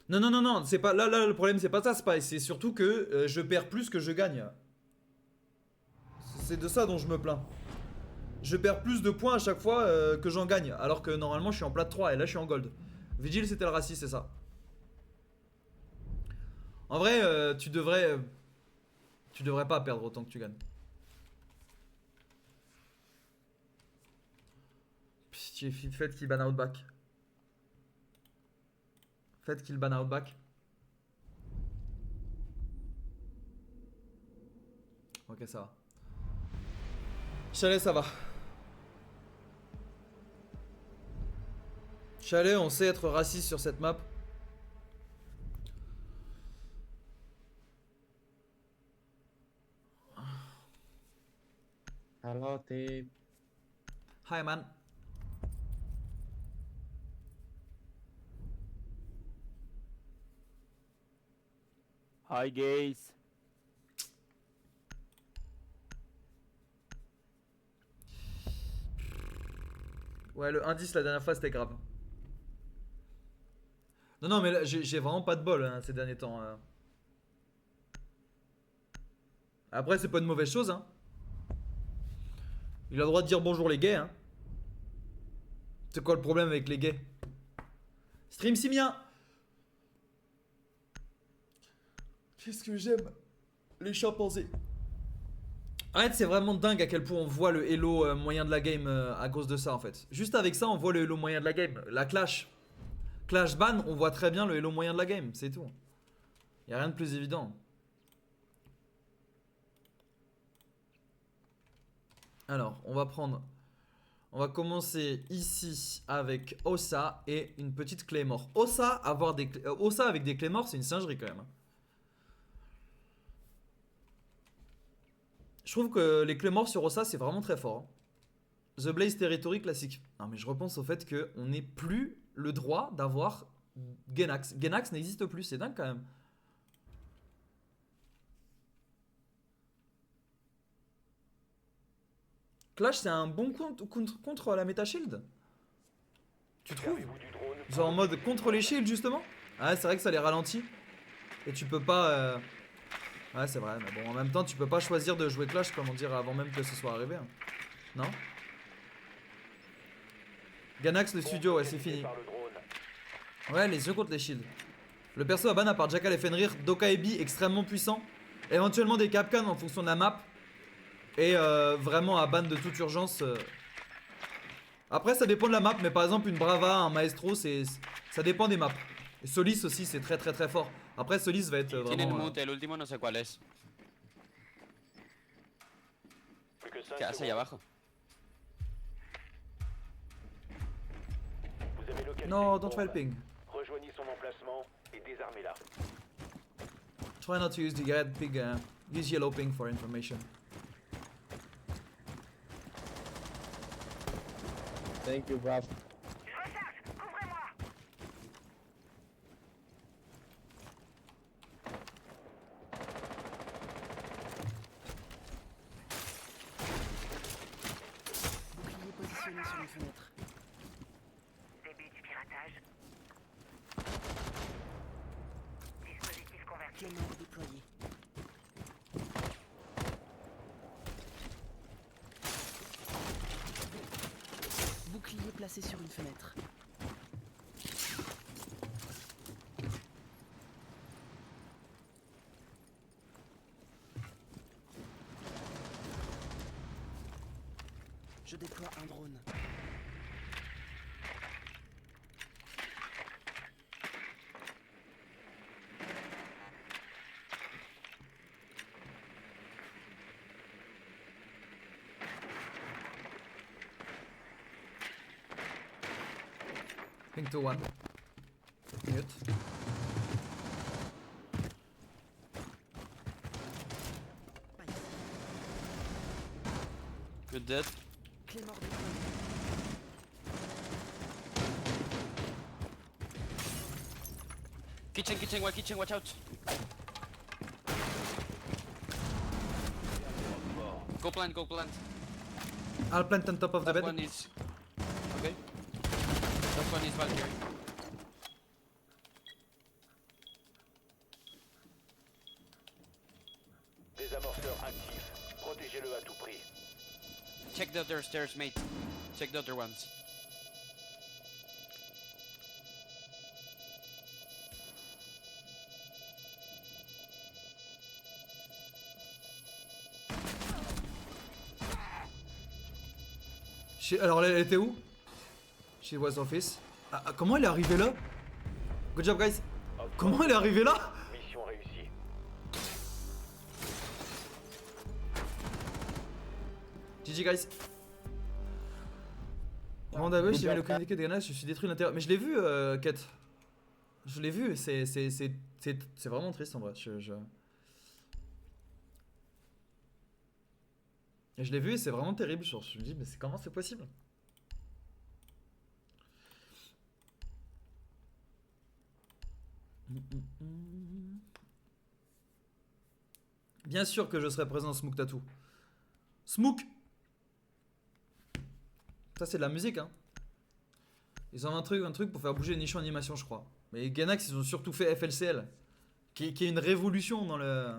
Non, non, non, non. C'est pas là, le problème, c'est pas ça, Spy. C'est surtout que je perds plus que je gagne. C'est de ça dont je me plains. Je perds plus de points à chaque fois que j'en gagne. Alors que normalement, je suis en plat 3 et là, je suis en gold. Vigil, c'était le raciste, c'est ça. En vrai, tu devrais pas perdre autant que tu gagnes. Pitié, faites qu'il ban outback. Faites qu'il ban outback. Ok, ça va. Chalet, ça va. Chalet, on sait être raciste sur cette map. Hello, team. Hi, man. Hi, guys. Ouais, le indice la dernière fois c'était grave. Non, non, mais là, j'ai vraiment pas de bol hein, ces derniers temps. Après, c'est pas une mauvaise chose. Hein. Il a le droit de dire bonjour les gays. Hein. C'est quoi le problème avec les gays? Stream Simien. Qu'est-ce que j'aime les chimpanzés. Arrête, c'est vraiment dingue à quel point on voit le hello moyen de la game à cause de ça en fait. Juste avec ça, on voit le hello moyen de la game. La clash. Clash ban, on voit très bien le hello moyen de la game, c'est tout. Y a rien de plus évident. Alors, on va commencer ici avec Ossa et une petite Claymore. Ossa avec des Claymores, c'est une singerie quand même. Je trouve que les Claymores sur Ossa, c'est vraiment très fort. The Blaze Territory classique. Non mais je repense au fait qu'on n'ait plus le droit d'avoir Genax. Genax n'existe plus, c'est dingue quand même. Clash, c'est un bon contre la méta shield. Tu trouves? Genre en mode contre les shields justement. Ah c'est vrai que ça les ralentit. Et tu peux pas... Ouais c'est vrai, mais bon en même temps tu peux pas choisir de jouer Clash comment dire avant même que ce soit arrivé. Hein. Non? Ganax le studio, ouais c'est fini. Ouais les yeux contre les shields. Le perso à ban à part Jackal et Fenrir, Doka et Bi extrêmement puissant. Éventuellement des Capcan en fonction de la map. Et vraiment à ban de toute urgence. Après ça dépend de la map, mais par exemple une Brava, un Maestro, ça dépend des maps. Et Solis aussi c'est très très très fort. Après Solis va être vraiment... el último no sé cuál es. Plus que 5 ¿Qué hace ahí abajo? Vous avez localisé No, une don't try bombe. ping. Rejoignez son emplacement et désarmez-la. Try not to use the red ping, use yellow ping for information. Thank you, bruv. Je recharge. Couvrez-moi. Bouclier positionné sur une fenêtre. Début du piratage. Dispositif converti. Clément déployé. Bouclier placé sur une fenêtre. Je déploie un drone. Ping to 1. Mute. Pas ici. Good dead. Clément déployé. Kitchen, watch out. Go plant. I'll plant on top of the That bed. one is... Okay. That one is Valkyrie. Désamorceur actif. Protégez-le à tout prix. Check the other stairs, mate. Check the other ones. Alors elle était où? She was office. Comment elle est arrivée là? Good job guys. Comment elle est arrivée là? Mission réussie. GG guys. Bon d'abord j'ai vu le communiqué des ganaches, je suis détruit de l'intérieur. Mais je l'ai vu Kate. Je l'ai vu, c'est vraiment triste en vrai. Et je l'ai vu et c'est vraiment terrible. Genre, je me dis mais comment c'est possible? Bien sûr que je serai présent Smook Tattoo. Smook. Ça c'est de la musique hein. Ils ont un truc pour faire bouger les nichons animation je crois. Mais Gainax ils ont surtout fait FLCL. Qui est une révolution dans le...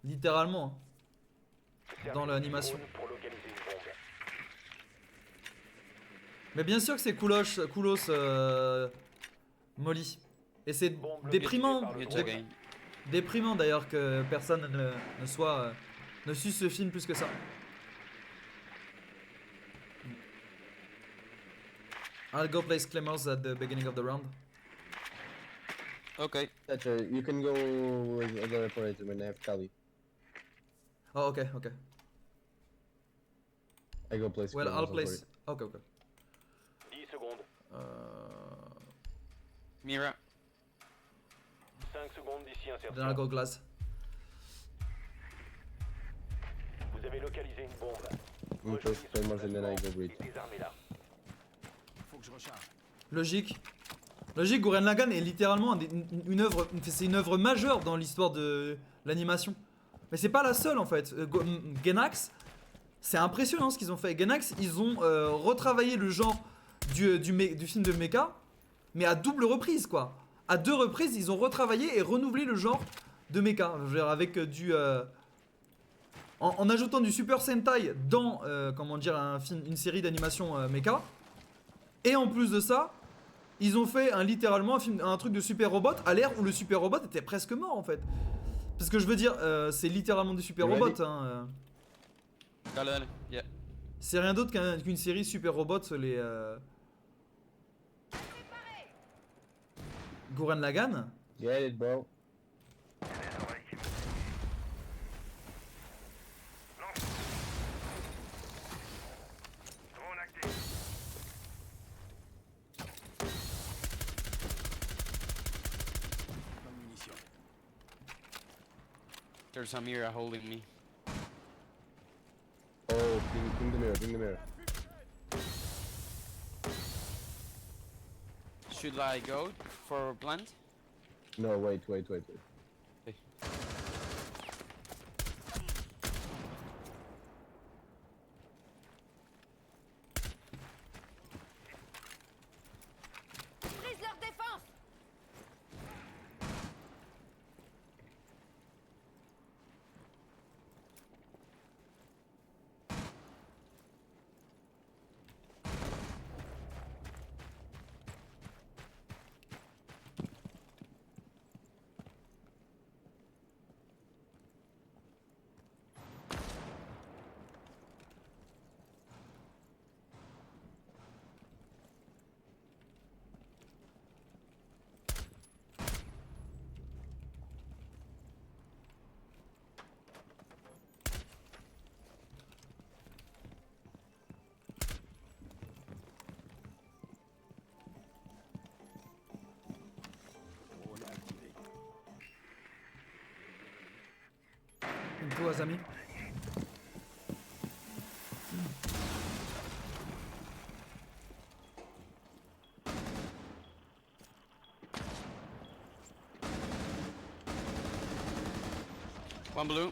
Littéralement. Hein, dans l'animation. Pour localiser une bombe. Mais bien sûr que c'est coolos Molly. Et c'est Bombe déprimant. localisée par le It's bombe. okay. Déprimant d'ailleurs que personne ne soit... ne suce ce film plus que ça. I'll go place Clemors at the beginning of the round. Okay. Thatcher, you can go with other operator when I have Kali. Oh ok, ok. I go place. Well, Clemens I'll on place... Ok, ok. 10 secondes. Mira. 5 secondes d'ici insertion. Then I'll go glass. Vous avez localisé une bombe. You place Clemens and then I go breach. Et désarmez-la. Faut que je recharge. Logique. Logique, Gurren Lagann est littéralement une œuvre, c'est une œuvre majeure dans l'histoire de l'animation. Mais c'est pas la seule en fait. Gainax, c'est impressionnant ce qu'ils ont fait. Gainax, ils ont retravaillé le genre du film de mecha, mais à double reprise quoi. À 2 reprises, ils ont retravaillé et renouvelé le genre de mecha. Je veux dire, avec en ajoutant du Super Sentai dans comment dire, une série d'animation mecha. Et en plus de ça, ils ont fait littéralement un truc de super robot à l'ère où le super robot était presque mort en fait. Parce que je veux dire, c'est littéralement du super Ready? robot. Hein, Dale. Yeah. c'est rien d'autre qu'une série super robot, les Gurren Lagann. Get it, bro. There's a Mira holding me. Oh, ping the mirror, ping the mirror. Should I go for plant? No, wait. Okay. Brise leur défense. Into Azami. One blue.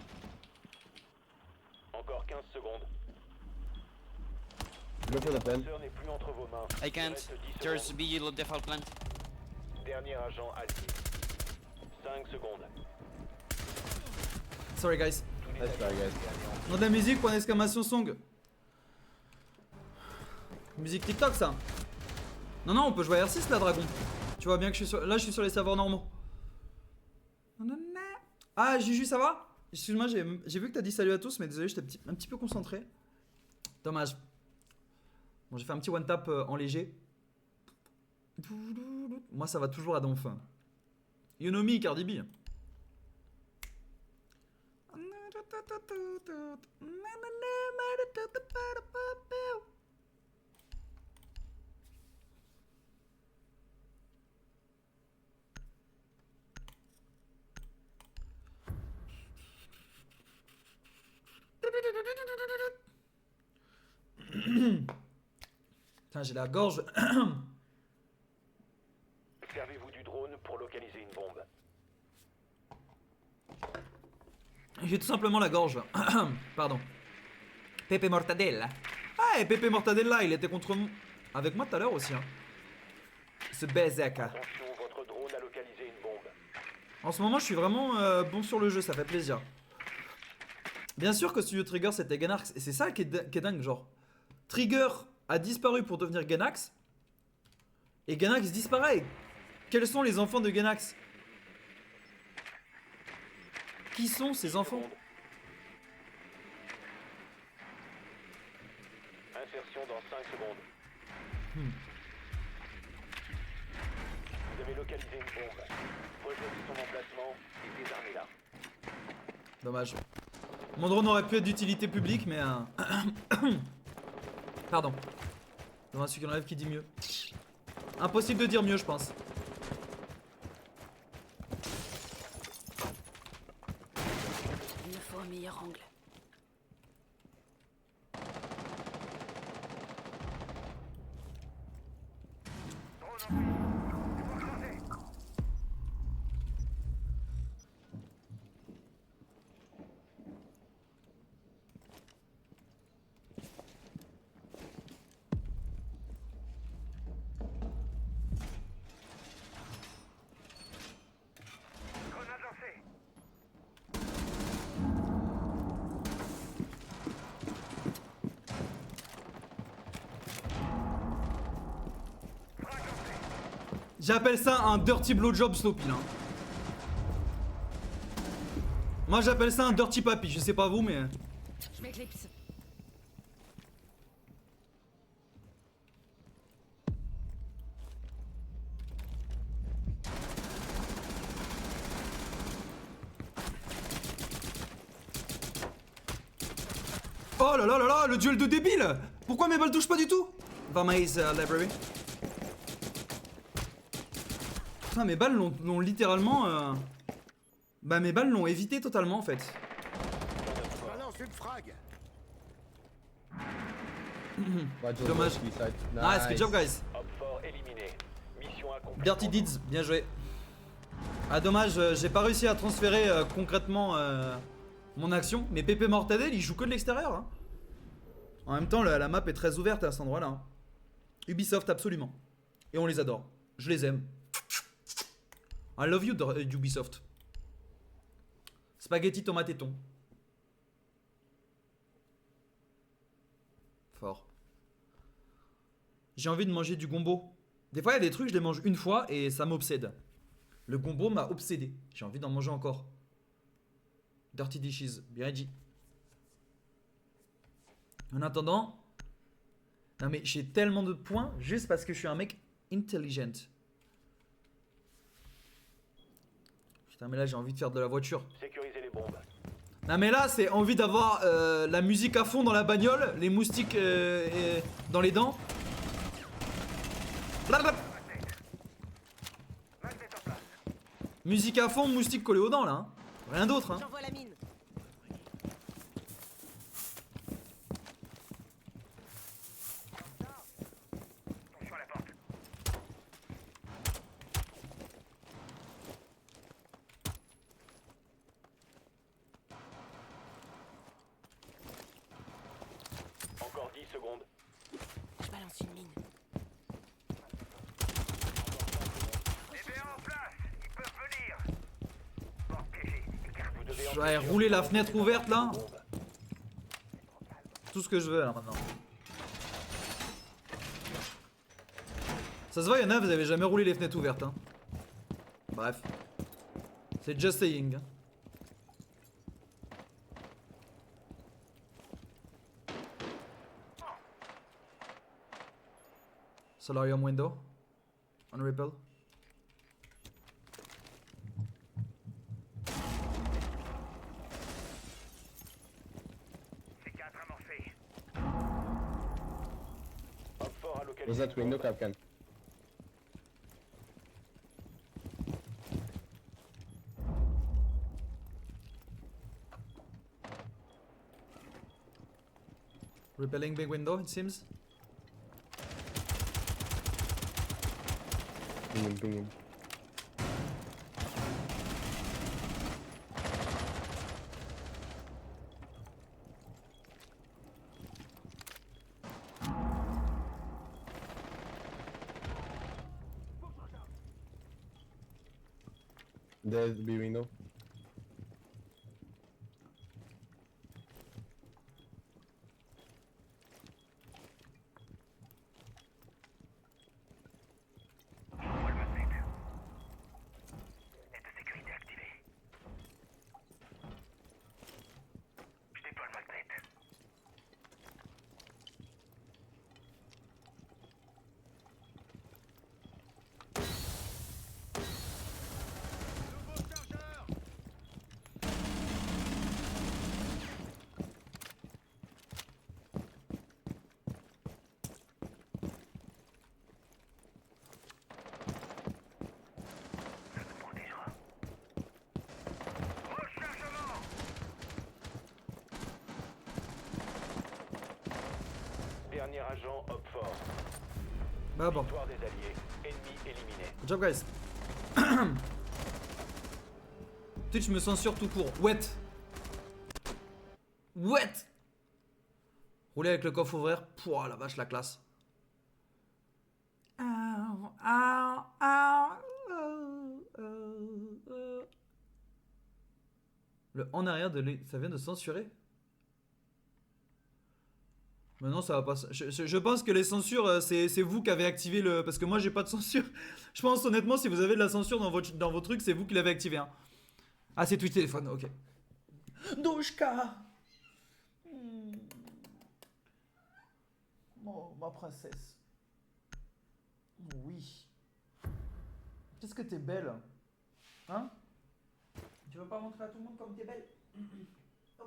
Encore 15 secondes. Go for the pen. Le n'est plus entre vos mains. I Il can't. reste 10 There's secondes. be default plant. Dernier agent allié. 5 secondes. Sorry guys. Let's try, guys. Dans de la musique, point d'exclamation song. Musique TikTok ça. Non non, on peut jouer à R6 là, dragon. Tu vois bien que je suis sur... Là je suis sur les serveurs normaux. Ah Juju, ça va? Excuse-moi, j'ai vu que t'as dit salut à tous, mais désolé, j'étais un petit peu concentré. Dommage. Bon, j'ai fait un petit one tap en léger. Moi, ça va toujours à donf. You know me, Cardi B. Putain, j'ai la gorge. Servez-vous du drone pour localiser une bombe. J'ai tout simplement la gorge. Pardon. Pepe Mortadella. Ah, et Pepe Mortadella, il était contre moi. Avec moi tout à l'heure aussi. Hein. Ce Bezeka. Attention, votre drone a localisé une bombe. En ce moment, je suis vraiment bon sur le jeu, ça fait plaisir. Bien sûr que Studio Trigger c'était Ganax. Et c'est ça qui est dingue, genre. Trigger a disparu pour devenir Ganax. Et Ganax disparaît. Quels sont les enfants de Ganax? Qui sont ces enfants? Insertion dans 5 secondes. Vous avez localisé une bombe. Rejoignez son emplacement et désarmez-la. Dommage. Mon drone aurait pu être d'utilité publique, mais... Pardon. Dommage, celui qui enlève qui dit mieux. Impossible de dire mieux, je pense. Il me faut un meilleur angle. J'appelle ça un dirty blowjob Sloppy là. Moi j'appelle ça un dirty papi, je sais pas vous mais... Je m'éclipse. Oh là là là là, le duel de débile. Pourquoi mes balles touchent pas du tout? Varmaze library. Putain, mes balles l'ont littéralement... Bah mes balles l'ont évité totalement en fait. Balance une frag. Dommage. Nice, good job guys. Hop fort éliminé. Mission accomplie. Dirty Deeds, bien joué. Ah dommage, j'ai pas réussi à transférer concrètement mon action. Mais Pepe Mortadelle, il joue que de l'extérieur. Hein. En même temps, la map est très ouverte à cet endroit-là. Hein. Ubisoft, absolument. Et on les adore. Je les aime. I love you, Ubisoft. Spaghetti, tomate et thon. Fort. J'ai envie de manger du gombo. Des fois, il y a des trucs, je les mange une fois et ça m'obsède. Le gombo m'a obsédé. J'ai envie d'en manger encore. Dirty Dishes, bien dit. En attendant... Non mais j'ai tellement de points juste parce que je suis un mec intelligent. Putain mais là j'ai envie de faire de la voiture. Sécurisez les bombes. Non mais là c'est envie d'avoir la musique à fond dans la bagnole, les moustiques dans les dents. Blablabla. Musique à fond, moustiques collés aux dents là. Hein. Rien d'autre. Hein. J'envoie la mine. Encore 10 secondes. Je balance une mine. Vous devez Je vais rouler la fenêtre ouverte là. Tout ce que je veux là maintenant. Ça se voit, il y en a, vous avez jamais roulé les fenêtres ouvertes. Hein. Bref. C'est just saying. Solarium window. On repel. C4 amorcé. Op 4 a Was localisé that une window, bombe. Capcan? Repelling big window, it seems. Ping him, ping him. There's the B window. Envoie le magnet. Aide de sécurité activée. Je déploie le magnet. Ça nous protégera. Rechargement! Dernier agent Op 4. Bah bon. Victoire des alliés. Ennemi éliminé. Good job, guys. Twitch me censure tout court. Wet. Wet. Rouler avec le coffre ouvert. Pouah, la vache, la classe. Le en arrière de ça vient de censurer. Mais non, ça va pas. Je pense que les censures, c'est vous qui avez activé le. Parce que moi, j'ai pas de censure. Je pense honnêtement, si vous avez de la censure dans vos trucs, c'est vous qui l'avez activé. Hein. Ah, c'est Twitch téléphone, ok. Douchka. Oh, ma princesse. Oui. Qu'est-ce que t'es belle. Hein? Tu veux pas montrer à tout le monde comme t'es belle?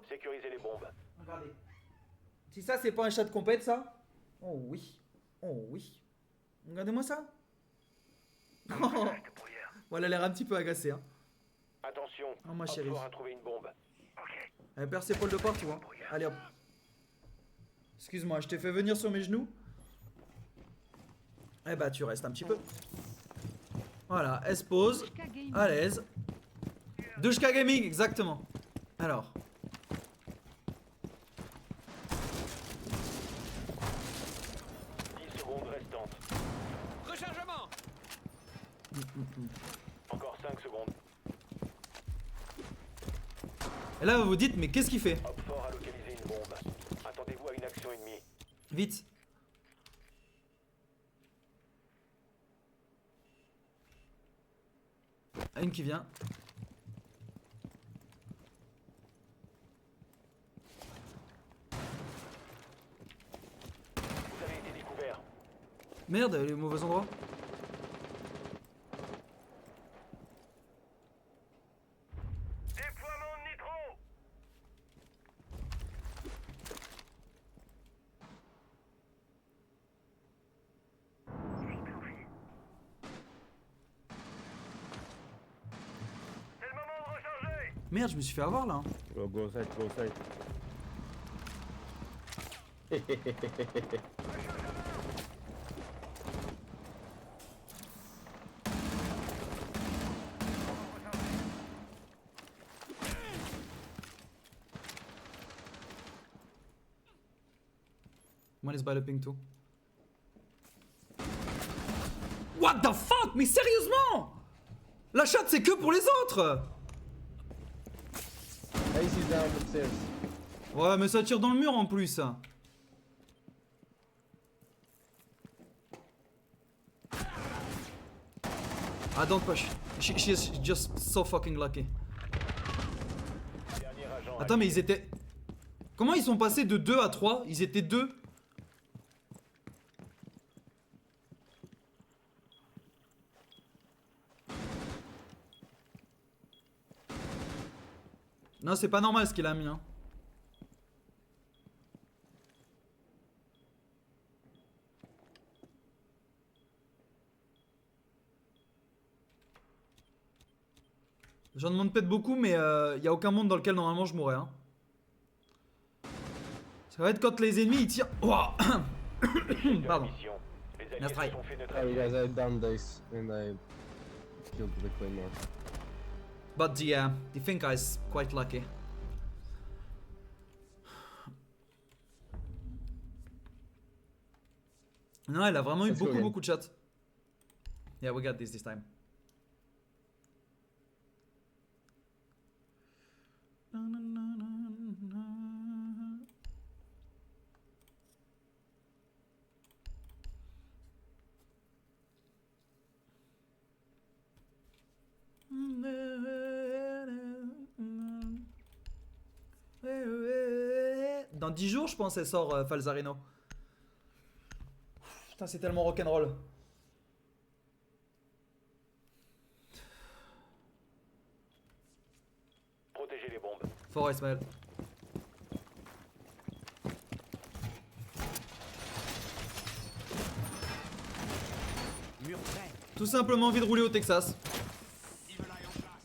Sécurisez les bombes. Regardez. Si ça, c'est pas un chat de compète, ça? Oh oui. Oh oui. Regardez-moi ça. Oh. Bon, elle a l'air un petit peu agacée. Hein. Attention. Oh, ma Op chérie. 4 a trouvé une bombe. Elle perd ses pôles de porte, tu vois. Allez hop. Excuse-moi, je t'ai fait venir sur mes genoux. Eh bah, tu restes un petit peu. Voilà, elle se pose. À l'aise. Douchka Gaming, exactement. Alors. 10 secondes restantes. Rechargement! Encore 5 secondes. Et là, vous vous dites, mais qu'est-ce qu'il fait? Op 4 a localisé une bombe. Attendez-vous à une action ennemie. Vite. Une qui vient. Vous avez été découvert. Merde, elle est au mauvais endroit. Déploiement de nitro! C'est le moment de recharger! Merde, je me suis fait avoir là. Go side, go side. One is by the ping too. What the fuck? Mais sérieusement? La chatte c'est que pour les autres. Ace is down the stairs. Ouais, mais ça tire dans le mur en plus. Ah, don't push. She is just so fucking lucky. Dernier agent. Attends, mais ils étaient... Comment ils sont passés de 2 à 3? Ils étaient 2. Non, c'est pas normal ce qu'il a mis. Hein. J'en demande peut-être beaucoup, mais y a aucun monde dans lequel normalement je mourrais. Hein. Ça va être quand les ennemis ils tirent. Ouah. Pardon. Les alliés Nice try. se sont fait Oh, you neutraliser. guys, I downed this and I killed the claymore. But the Finka is quite lucky. Non, elle a vraiment eu Let's go again. beaucoup de chats. Yeah, we got this time. Dans 10 jours, je pense, elle sort Falzarino. Putain, c'est tellement rock'n'roll. Protégez les bombes. Fort Ismaël. Mur prêt. Tout simplement envie de rouler au Texas. Evil Eye en place.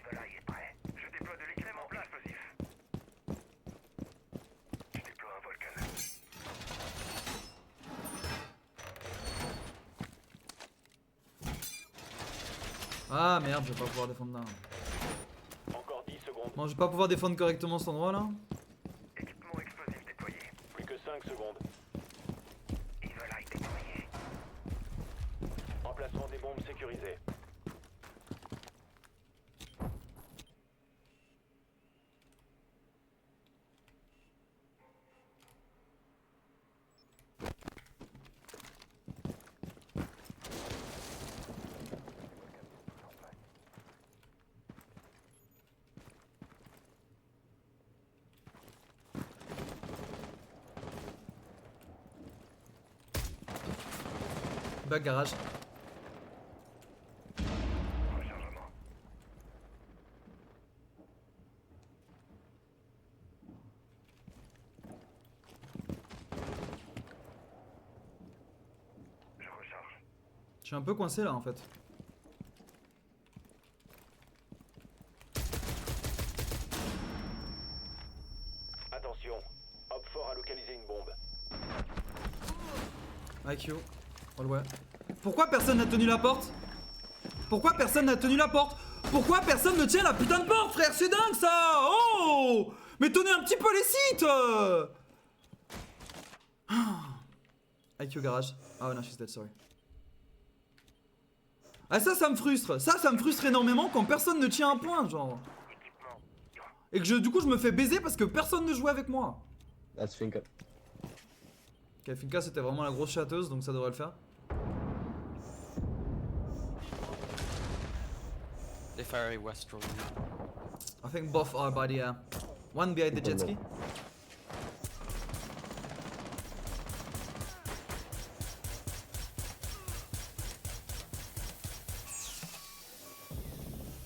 L'Evil est prêt. Je déploie de l'équipement explosif. Je déploie un Vulcan. Ah merde, je vais pas pouvoir défendre là. Encore 10 secondes. Bon, je vais pas pouvoir défendre correctement cet endroit là. Équipement explosif déployé. Plus que 5 secondes. Evil déployé. Emplacement des bombes sécurisées. Back garage. Rechargement. Je recharge. Je suis un peu coincé là en fait. Attention. Hop fort a localisé une bombe. IQ. Oh ouais. Pourquoi personne n'a tenu la porte? Pourquoi personne n'a tenu la porte? Pourquoi personne ne tient la putain de porte, frère? C'est dingue ça! Oh! Mais tenez un petit peu les sites! IQ garage. Ah non, she's dead, sorry. Ah ça me frustre. Ça me frustre énormément quand personne ne tient un point, genre. Équipement. Et que du coup je me fais baiser parce que personne ne jouait avec moi. That's Finka. Ok, Finka c'était vraiment la grosse châteuse, donc ça devrait le faire. They ferry west from you. I think both are by the one behind the jet ski.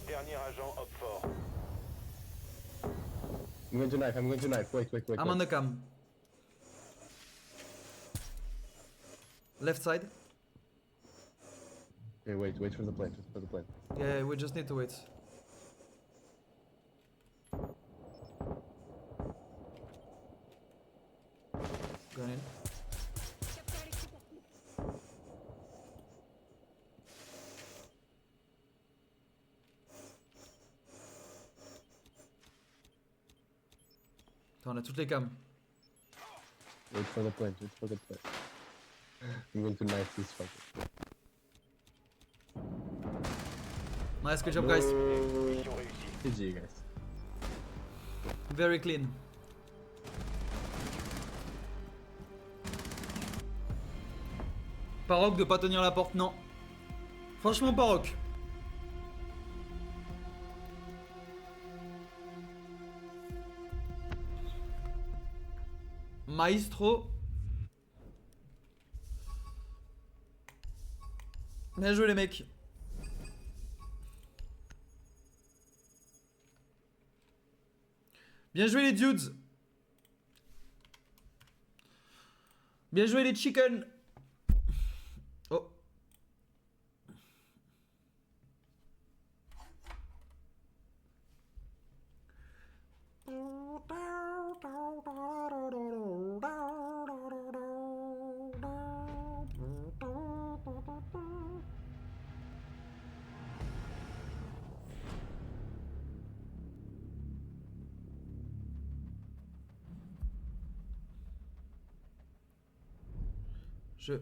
Dernier agent hop fort. I'm going to knife, I'm going to knife. Wait. I'm on the cam. Left side. Okay, wait for the plane, Yeah, we just need to wait. Going in. Attends, on a toutes les cams. Wait for the plane. I'm going to knife this fucker. Nice, good job guys. Mission réussie. GG, guys. Very clean. Paroc de pas tenir la porte, non. Franchement, Paroc. Maestro. Bien joué les mecs. Bien joué les dudes. Bien joué les chicken. Oh. Je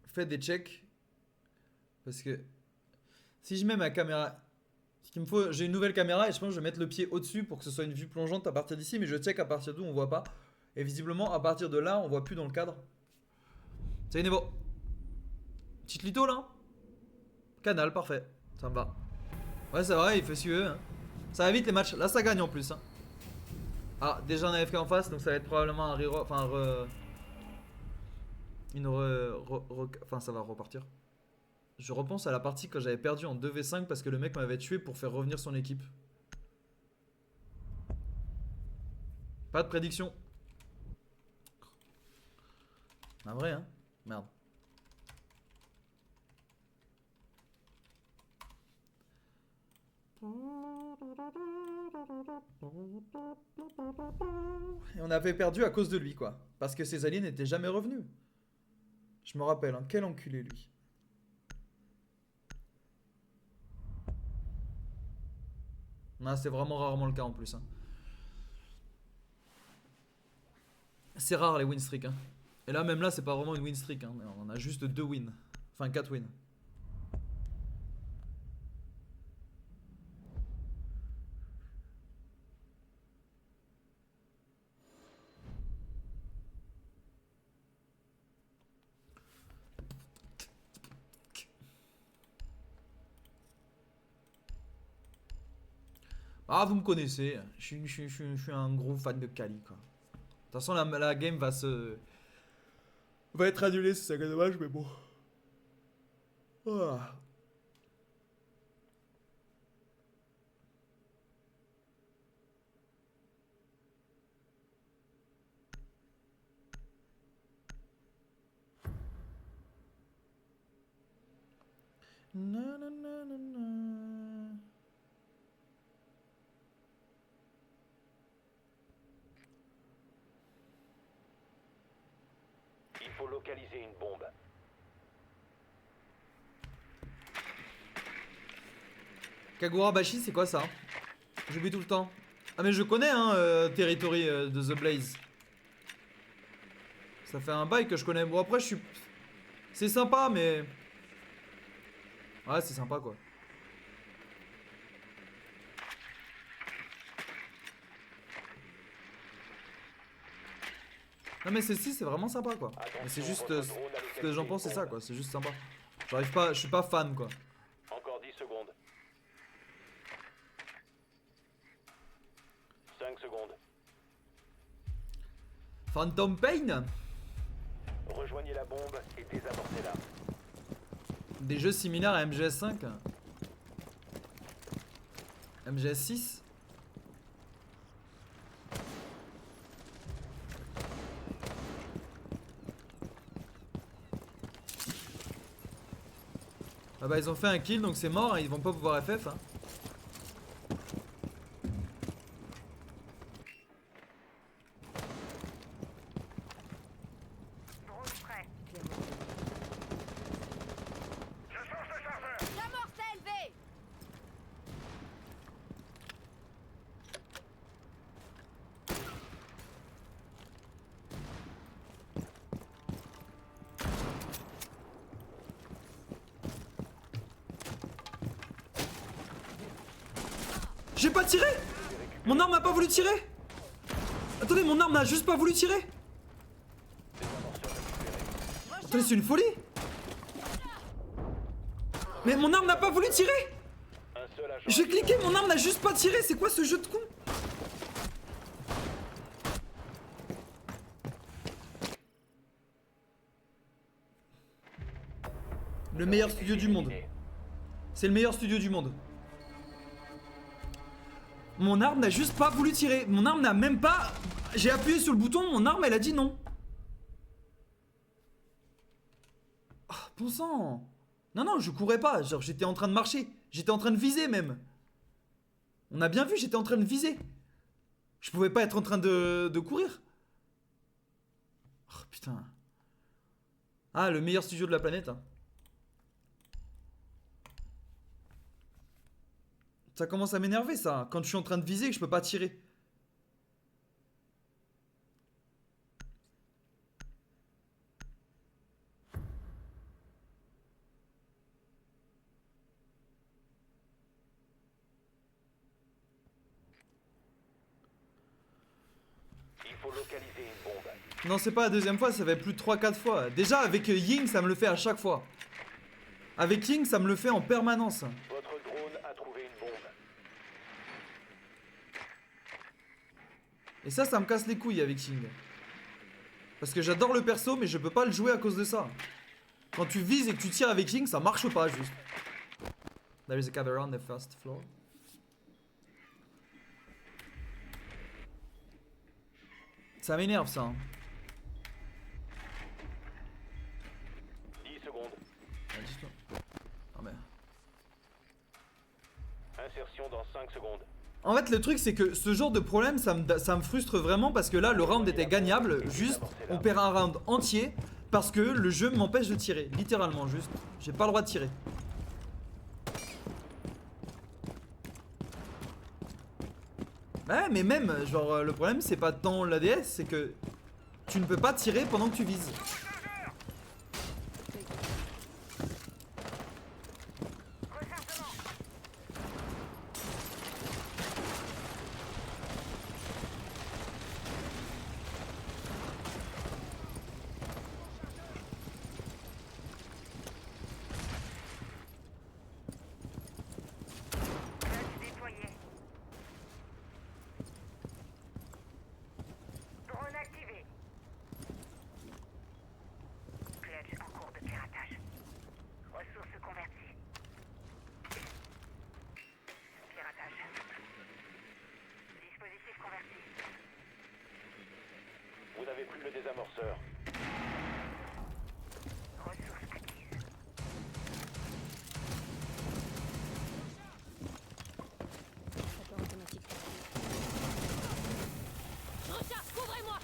fais des checks parce que si je mets ma caméra, ce qu'il me faut, j'ai une nouvelle caméra et je pense que je vais mettre le pied au-dessus pour que ce soit une vue plongeante à partir d'ici, mais je check à partir d'où on voit pas et visiblement à partir de là on voit plus dans le cadre. C'est niveau. Petite lito là. Canal, parfait, ça me va. Ouais c'est vrai, il fait suer hein. Ça va vite les matchs, là ça gagne en plus hein. Ah déjà un AFK en face donc ça va être probablement un reroll, enfin enfin ça va repartir. Je repense à la partie quand j'avais perdu en 2v5 parce que le mec m'avait tué pour faire revenir son équipe. Pas de prédiction. Ah vrai hein. Merde. Et on avait perdu à cause de lui quoi. Parce que ses alliés n'étaient jamais revenus. Je me rappelle, hein, quel enculé lui. Non, c'est vraiment rarement le cas en plus. Hein. C'est rare les win streaks. Hein. Et là, même là, c'est pas vraiment une win streak. Hein. On a juste 2 wins. Enfin, 4 wins. Ah, vous me connaissez, je suis un gros fan de Kali quoi. De toute façon, la game va être annulée, c'est ça qui est dommage, mais bon. Ah. Na, na, na, na, na. Il faut localiser une bombe. Kagurabashi, c'est quoi ça? J'oublie tout le temps. Ah mais je connais hein, Territory de The Blaze. Ça fait un bail que je connais. Bon après je suis... C'est sympa mais... Ouais c'est sympa quoi. Non mais ceci c'est vraiment sympa quoi. Mais c'est juste ce que j'en pense c'est ça quoi, c'est juste sympa. J'arrive pas, je suis pas fan quoi. Encore 10 secondes. 5 secondes. Phantom Pain. Rejoignez la bombe et désamorcez-la. Des jeux similaires à MGS5. MGS6. Ah bah ils ont fait un kill donc c'est mort, hein, ils vont pas pouvoir FF hein. L'amorce est élevée. J'ai pas tiré. Mon arme n'a pas voulu tirer. Attendez, mon arme n'a juste pas voulu tirer. Attendez, c'est une folie. Mais mon arme n'a pas voulu tirer. J'ai cliqué, mon arme n'a juste pas tiré. C'est quoi ce jeu de con? Le meilleur studio du monde. C'est le meilleur studio du monde. Mon arme n'a juste pas voulu tirer. Mon arme n'a même pas... J'ai appuyé sur le bouton, mon arme elle a dit non. Oh, bon sang. Non, non, je courais pas. Genre, j'étais en train de marcher. J'étais en train de viser même. On a bien vu, j'étais en train de viser. Je pouvais pas être en train de courir. Oh putain. Ah, le meilleur studio de la planète. Hein. Ça commence à m'énerver ça, quand je suis en train de viser et que je peux pas tirer. Il faut localiser une bombe. Non, c'est pas la deuxième fois, ça fait plus de 3-4 fois. Déjà avec Ying, ça me le fait à chaque fois. Avec Ying, ça me le fait en permanence. Votre drone a trouvé une bombe. Et ça me casse les couilles avec Ying. Parce que j'adore le perso, mais je peux pas le jouer à cause de ça. Quand tu vises et que tu tires avec Ying, ça marche pas juste. There is a camera on the first floor. Ça m'énerve ça. Hein. 10 secondes. Ah, dis-toi. Ah, mais... Insertion dans 5 secondes. En fait, le truc, c'est que ce genre de problème, ça me frustre vraiment parce que là, le round était gagnable. Juste, on perd un round entier parce que le jeu m'empêche de tirer. Littéralement, juste. J'ai pas le droit de tirer. Ouais, mais même, genre, le problème, c'est pas tant l'ADS, c'est que tu ne peux pas tirer pendant que tu vises. Vous n'avez plus le désamorceur. Sapeur automatique. Je recharge, couvrez-moi.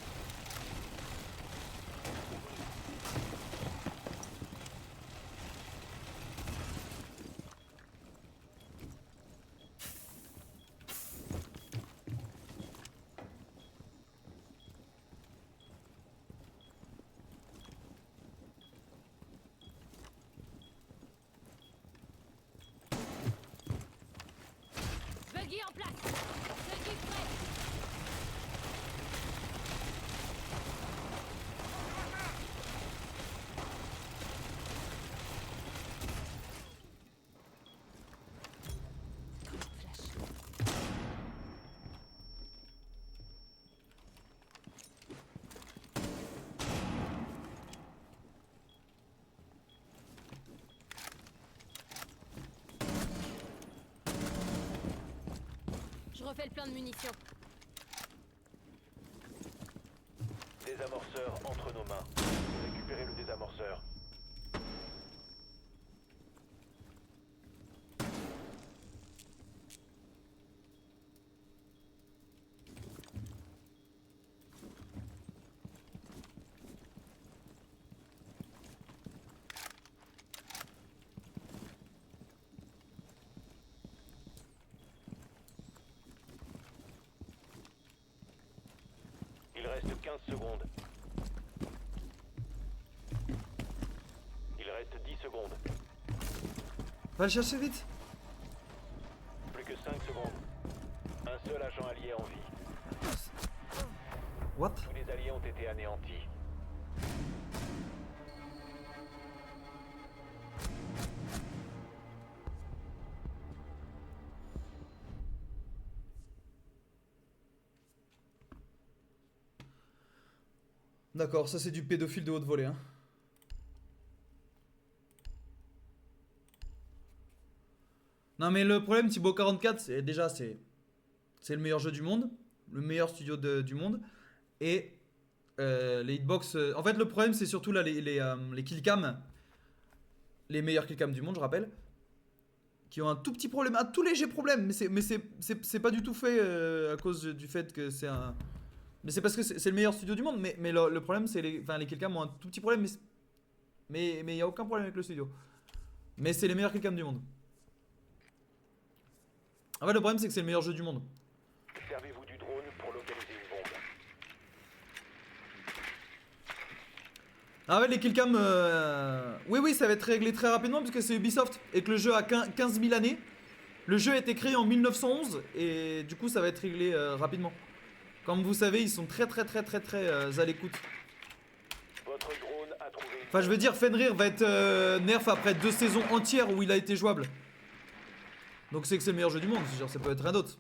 Buggy en place. Buggy prêt. Je refais le plein de munitions. Désamorceur entre nos mains. Récupérez le désamorceur. Il reste 15 secondes. Il reste 10 secondes. Va le chercher vite. Plus que 5 secondes. Un seul agent allié en vie. What? Tous les alliés ont été anéantis. D'accord, ça c'est du pédophile de haute volée. Hein. Non mais le problème Thibaut 44 c'est déjà c'est le meilleur jeu du monde, le meilleur studio du monde et les hitbox en fait le problème c'est surtout là les killcams, les meilleurs killcams du monde je rappelle, qui ont un tout petit problème, un tout léger problème, mais c'est pas du tout fait à cause du fait que c'est un, mais c'est parce que c'est le meilleur studio du monde, mais le problème c'est les killcams ont un tout petit problème, mais y a aucun problème avec le studio, mais c'est les meilleurs killcams du monde. En fait le problème c'est que c'est le meilleur jeu du monde. Servez-vous du drone pour localiser une bombe. Ah ouais les killcams oui ça va être réglé très rapidement parce que c'est Ubisoft et que le jeu a 15 000 années. Le jeu a été créé en 1911 et du coup ça va être réglé rapidement. Comme vous savez ils sont très à l'écoute. Votre drone a trouvé une Enfin je veux dire Fenrir va être nerf après 2 saisons entières où il a été jouable. Donc c'est que c'est le meilleur jeu du monde, genre ça peut être rien d'autre.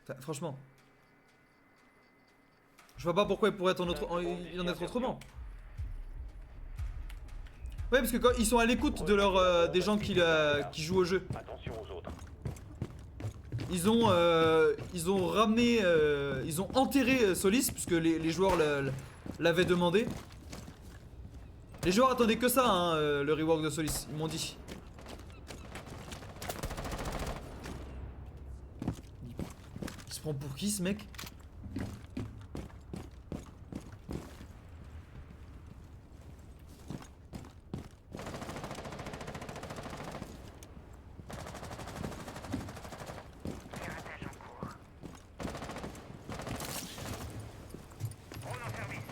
Enfin, franchement. Je vois pas pourquoi il pourrait être en autrement. Ouais parce que quand ils sont à l'écoute de leur des gens qui jouent au jeu. Attention aux autres. Ils ont ramené ils ont enterré Solis puisque les joueurs l'avaient demandé. Les joueurs attendaient que ça hein, le rework de Solis, ils m'ont dit. Il se prend pour qui ce mec? Piratage en cours. Drone en service.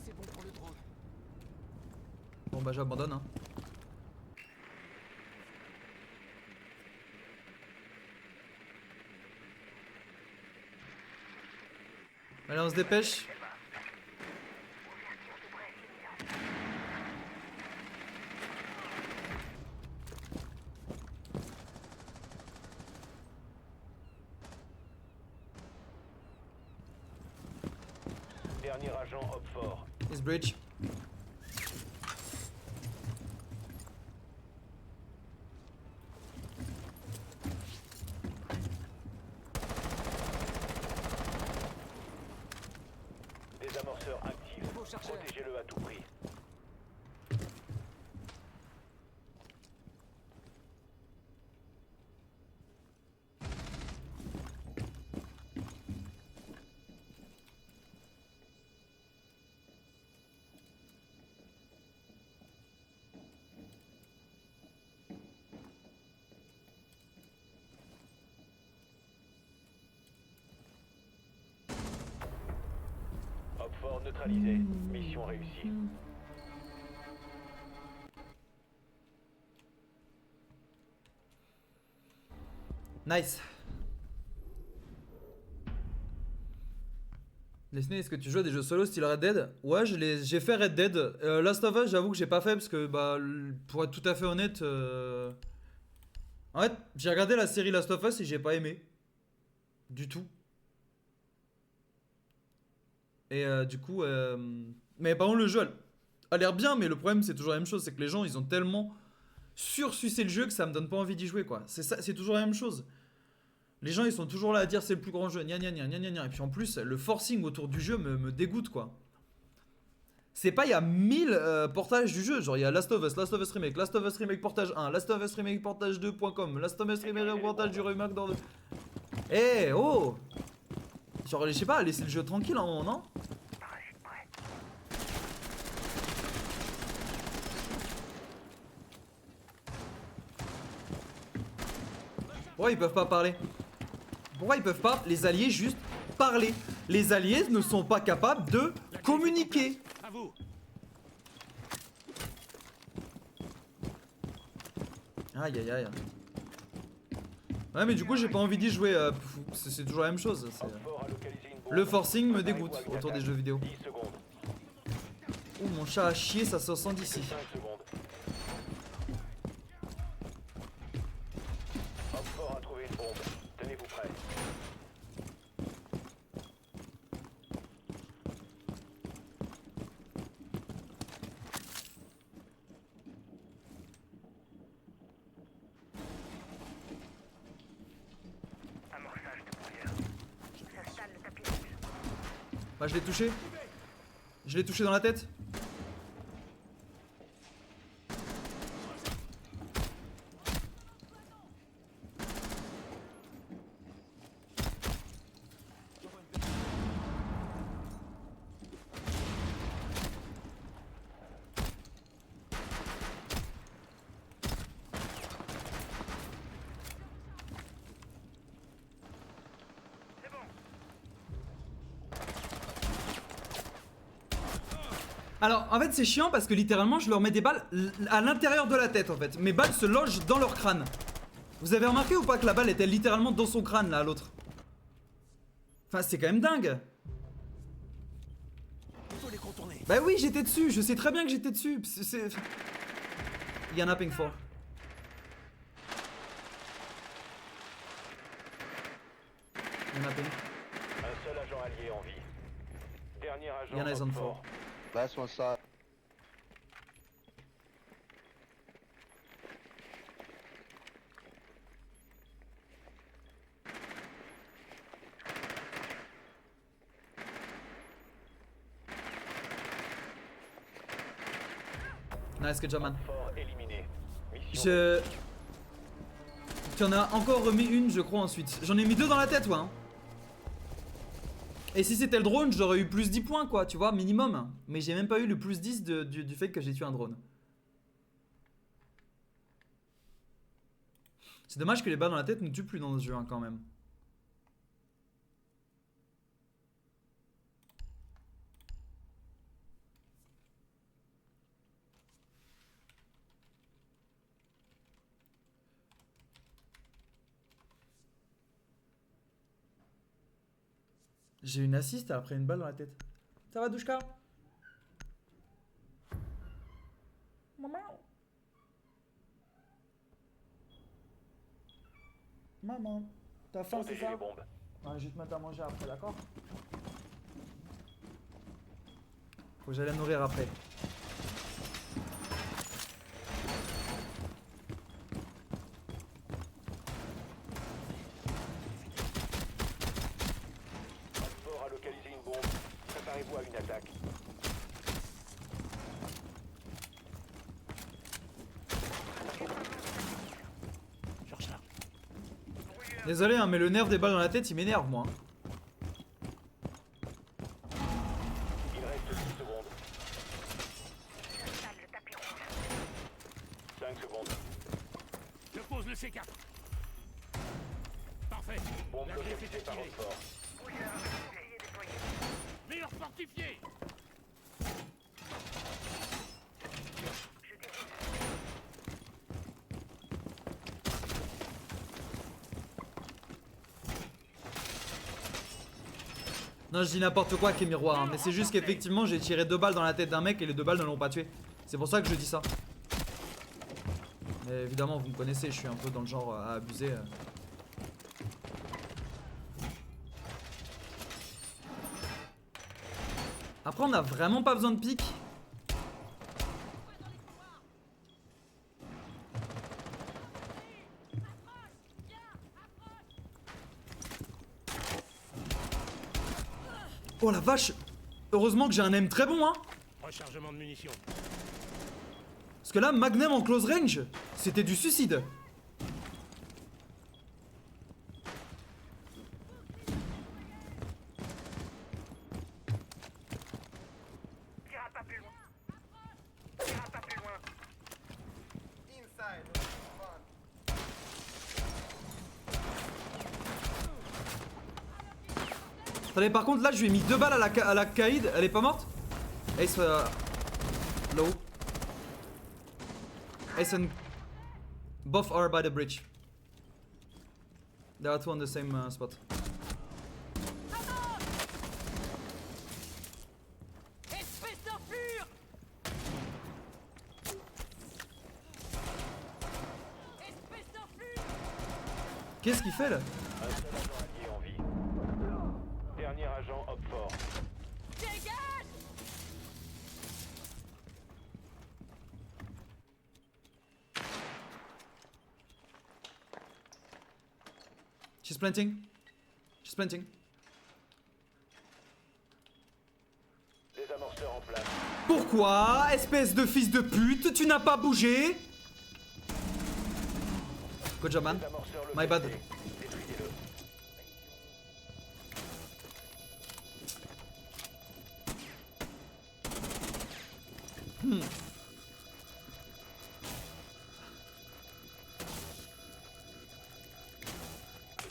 C'est bon pour le drone. Bon bah j'abandonne hein. Allez on se dépêche. Dernier agent Hopfort. This bridge. Désamorceur actif. Nouveau chargeur. Protégez-le à tout prix. Hopfort neutralisé. Mission réussie. Nice. Lesney, est-ce que tu joues à des jeux solo style Red Dead? Ouais, j'ai fait Red Dead. Last of Us, j'avoue que j'ai pas fait parce que, bah, pour être tout à fait honnête, en fait, j'ai regardé la série Last of Us et j'ai pas aimé. Du tout. Et du coup, mais par contre, le jeu a l'air bien, mais le problème, c'est toujours la même chose. C'est que les gens, ils ont tellement sursucé le jeu que ça me donne pas envie d'y jouer, quoi. C'est toujours la même chose. Les gens ils sont toujours là à dire c'est le plus grand jeu, gna gna gna gna gna gna. Et puis en plus le forcing autour du jeu me dégoûte quoi. C'est pas il y a 1000 portages du jeu, genre il y a Last of Us Remake, Last of Us Remake portage 1, Last of Us Remake portage 2.com, Last of Us Remake portage du remake dans le... Eh oh. Genre je sais pas, laissez le jeu tranquille un moment non. Ouais ils peuvent pas parler. Pourquoi ils peuvent pas, les alliés, juste parler? Les alliés ne sont pas capables de communiquer. À vous. Aïe aïe aïe. Ouais mais du coup j'ai pas envie d'y jouer, c'est toujours la même chose. Fort a localisé une bombe. Le forcing me Préparez-vous dégoûte à une autour des attaque. jeux vidéo. 10 secondes. Ouh mon chat a chié, ça se sent d'ici. 5 secondes. Homme fort a trouvé une bombe. Tenez-vous prêts. Amorçage de brouillard. J'installe le tapis rouge. Bah je l'ai touché. Je l'ai touché dans la tête. Alors en fait c'est chiant parce que littéralement je leur mets des balles à l'intérieur de la tête en fait. Mes balles se logent dans leur crâne. Vous avez remarqué ou pas que la balle était littéralement dans son crâne là à l'autre? Enfin c'est quand même dingue. Il faut les contourner. Bah oui j'étais dessus, je sais très bien que j'étais dessus. Il y en a ping for. Il y en a ping. Un seul agent allié en vie. Dernier agent. Il y en a homme zone fort. Last one side. Nice good job man. Fort éliminé. Mission Je... Tu en as encore remis une je crois ensuite. J'en ai mis deux dans la tête ouais hein. Et si c'était le drone j'aurais eu plus 10 points quoi tu vois minimum. Mais j'ai même pas eu le plus 10 du fait que j'ai tué un drone. C'est dommage que les balles dans la tête ne tuent plus dans ce jeu hein, quand même. J'ai une assist après une balle dans la tête. Ça va Douchka? Maman. Maman. T'as faim c'est protégez ça? les bombes. Ouais, je vais te mettre à manger après d'accord? Faut que j'aille la nourrir après. Homme fort a localisé une bombe. Préparez-vous à une attaque. Je recharge. Désolé hein, mais le nerf des balles dans la tête il m'énerve moi. Il reste 10 secondes. J'installe le tapis rouge. 5 secondes. Je pose le C4. Parfait. Bombe La griffe est localisée par activée. homme fort. Brouillard activé et déployé. Mur fortifié. Je décide. Non je dis n'importe quoi qui est miroir hein, mais c'est juste qu'effectivement j'ai tiré 2 balles dans la tête d'un mec et les 2 balles ne l'ont pas tué. C'est pour ça que je dis ça. Mais évidemment vous me connaissez, je suis un peu dans le genre à abuser. Après on a vraiment pas besoin de pique. Oh la vache. Heureusement que j'ai un aim très bon hein. Rechargement de munitions. Parce que là Magnum en close range c'était du suicide. Tira pas plus loin. Tira pas plus loin. Attendez, par contre, là, je lui ai mis 2 balles à la Kaïd. Elle est pas morte? Ace, low. Ace and... Both are by the bridge. There are 2 on the same spot. Espèce d'enflure! Espèce d'enflure! Qu'est-ce qu'il fait là? Un seul agent allié en vie. Dernier agent, hop fort. Dégage! She's planting. She's planting. Désamorceur en place. Pourquoi, espèce de fils de pute, tu n'as pas bougé? Good job, man. Désamorceur My bad. localisé. Détruisez-le. Le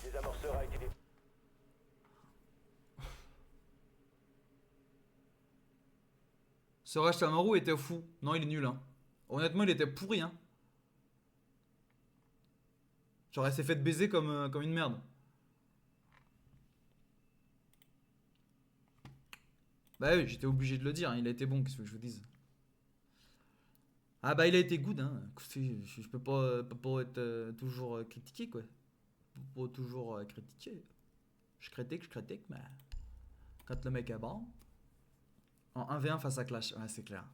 désamorceur a été détruit. Ce rush Tamaru était fou. Non, il est nul, hein. Honnêtement, il était pourri, hein. Genre, elle s'est fait baiser comme une merde. Bah oui, j'étais obligé de le dire, hein. Il a été bon, qu'est-ce que je vous dise. Ah bah il a été good, hein. Écoutez, je peux pas être toujours critiqué, quoi. Je peux pas toujours critiquer. Je critique, mais... Quand le mec est bon... En 1v1 face à Clash, ouais c'est clair.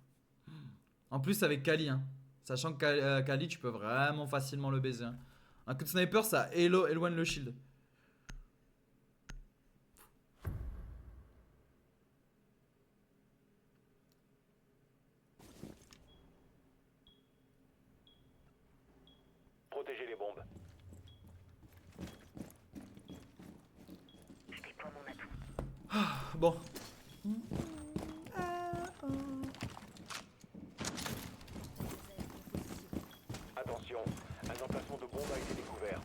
En plus avec Kali, hein. Sachant que Kali tu peux vraiment facilement le baiser, hein. Un coup de sniper ça éloigne le shield. Protégez les bombes. Bon. Attention, un emplacement de bombe a été découvert.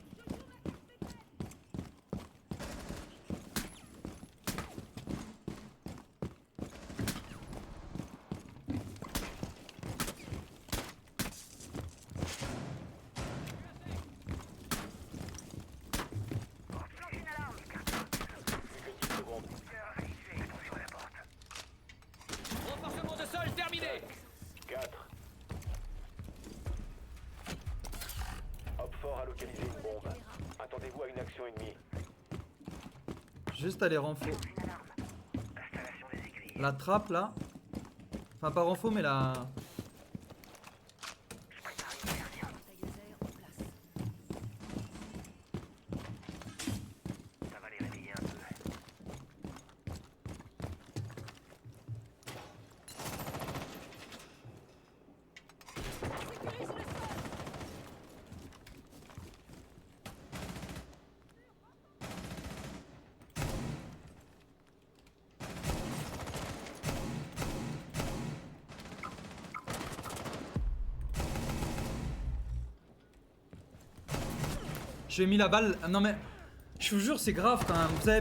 Flash une alarme. Plus que 10 secondes. Attention à la porte. Renforcement de sol terminé! 4. Hop fort a localisé une bombe. Attendez-vous à une action ennemie. Juste aller renfo. Une alarme. Installation des aiguilles. La trappe là. Enfin pas renfo mais la... Je prépare une diversion. Ça va les réveiller un peu. J'ai mis la balle. Non mais... Je vous jure c'est grave quand même. Vous avez...